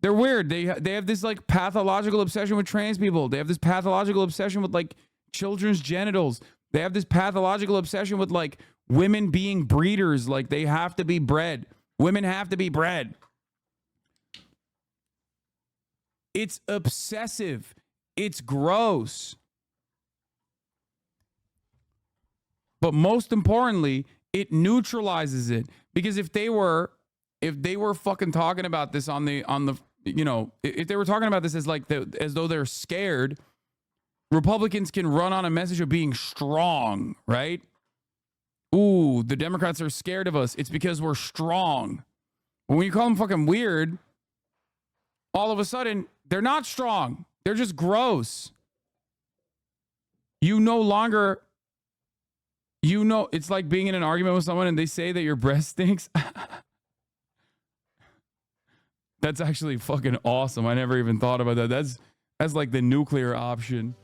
They're weird. They have this like pathological obsession with trans people. They have this pathological obsession with like children's genitals. They have this pathological obsession with like women being breeders. Like they have to be bred. Women have to be bred. It's obsessive. It's gross. But most importantly, it neutralizes it. Because if they were fucking talking about this on the if they were talking about this as like as though they're scared, Republicans can run on a message of being strong, right? Ooh, the Democrats are scared of us. It's because we're strong. When you call them fucking weird, all of a sudden they're not strong. They're just gross. It's like being in an argument with someone and they say that your breath stinks. That's actually fucking awesome. I never even thought about that. That's like the nuclear option.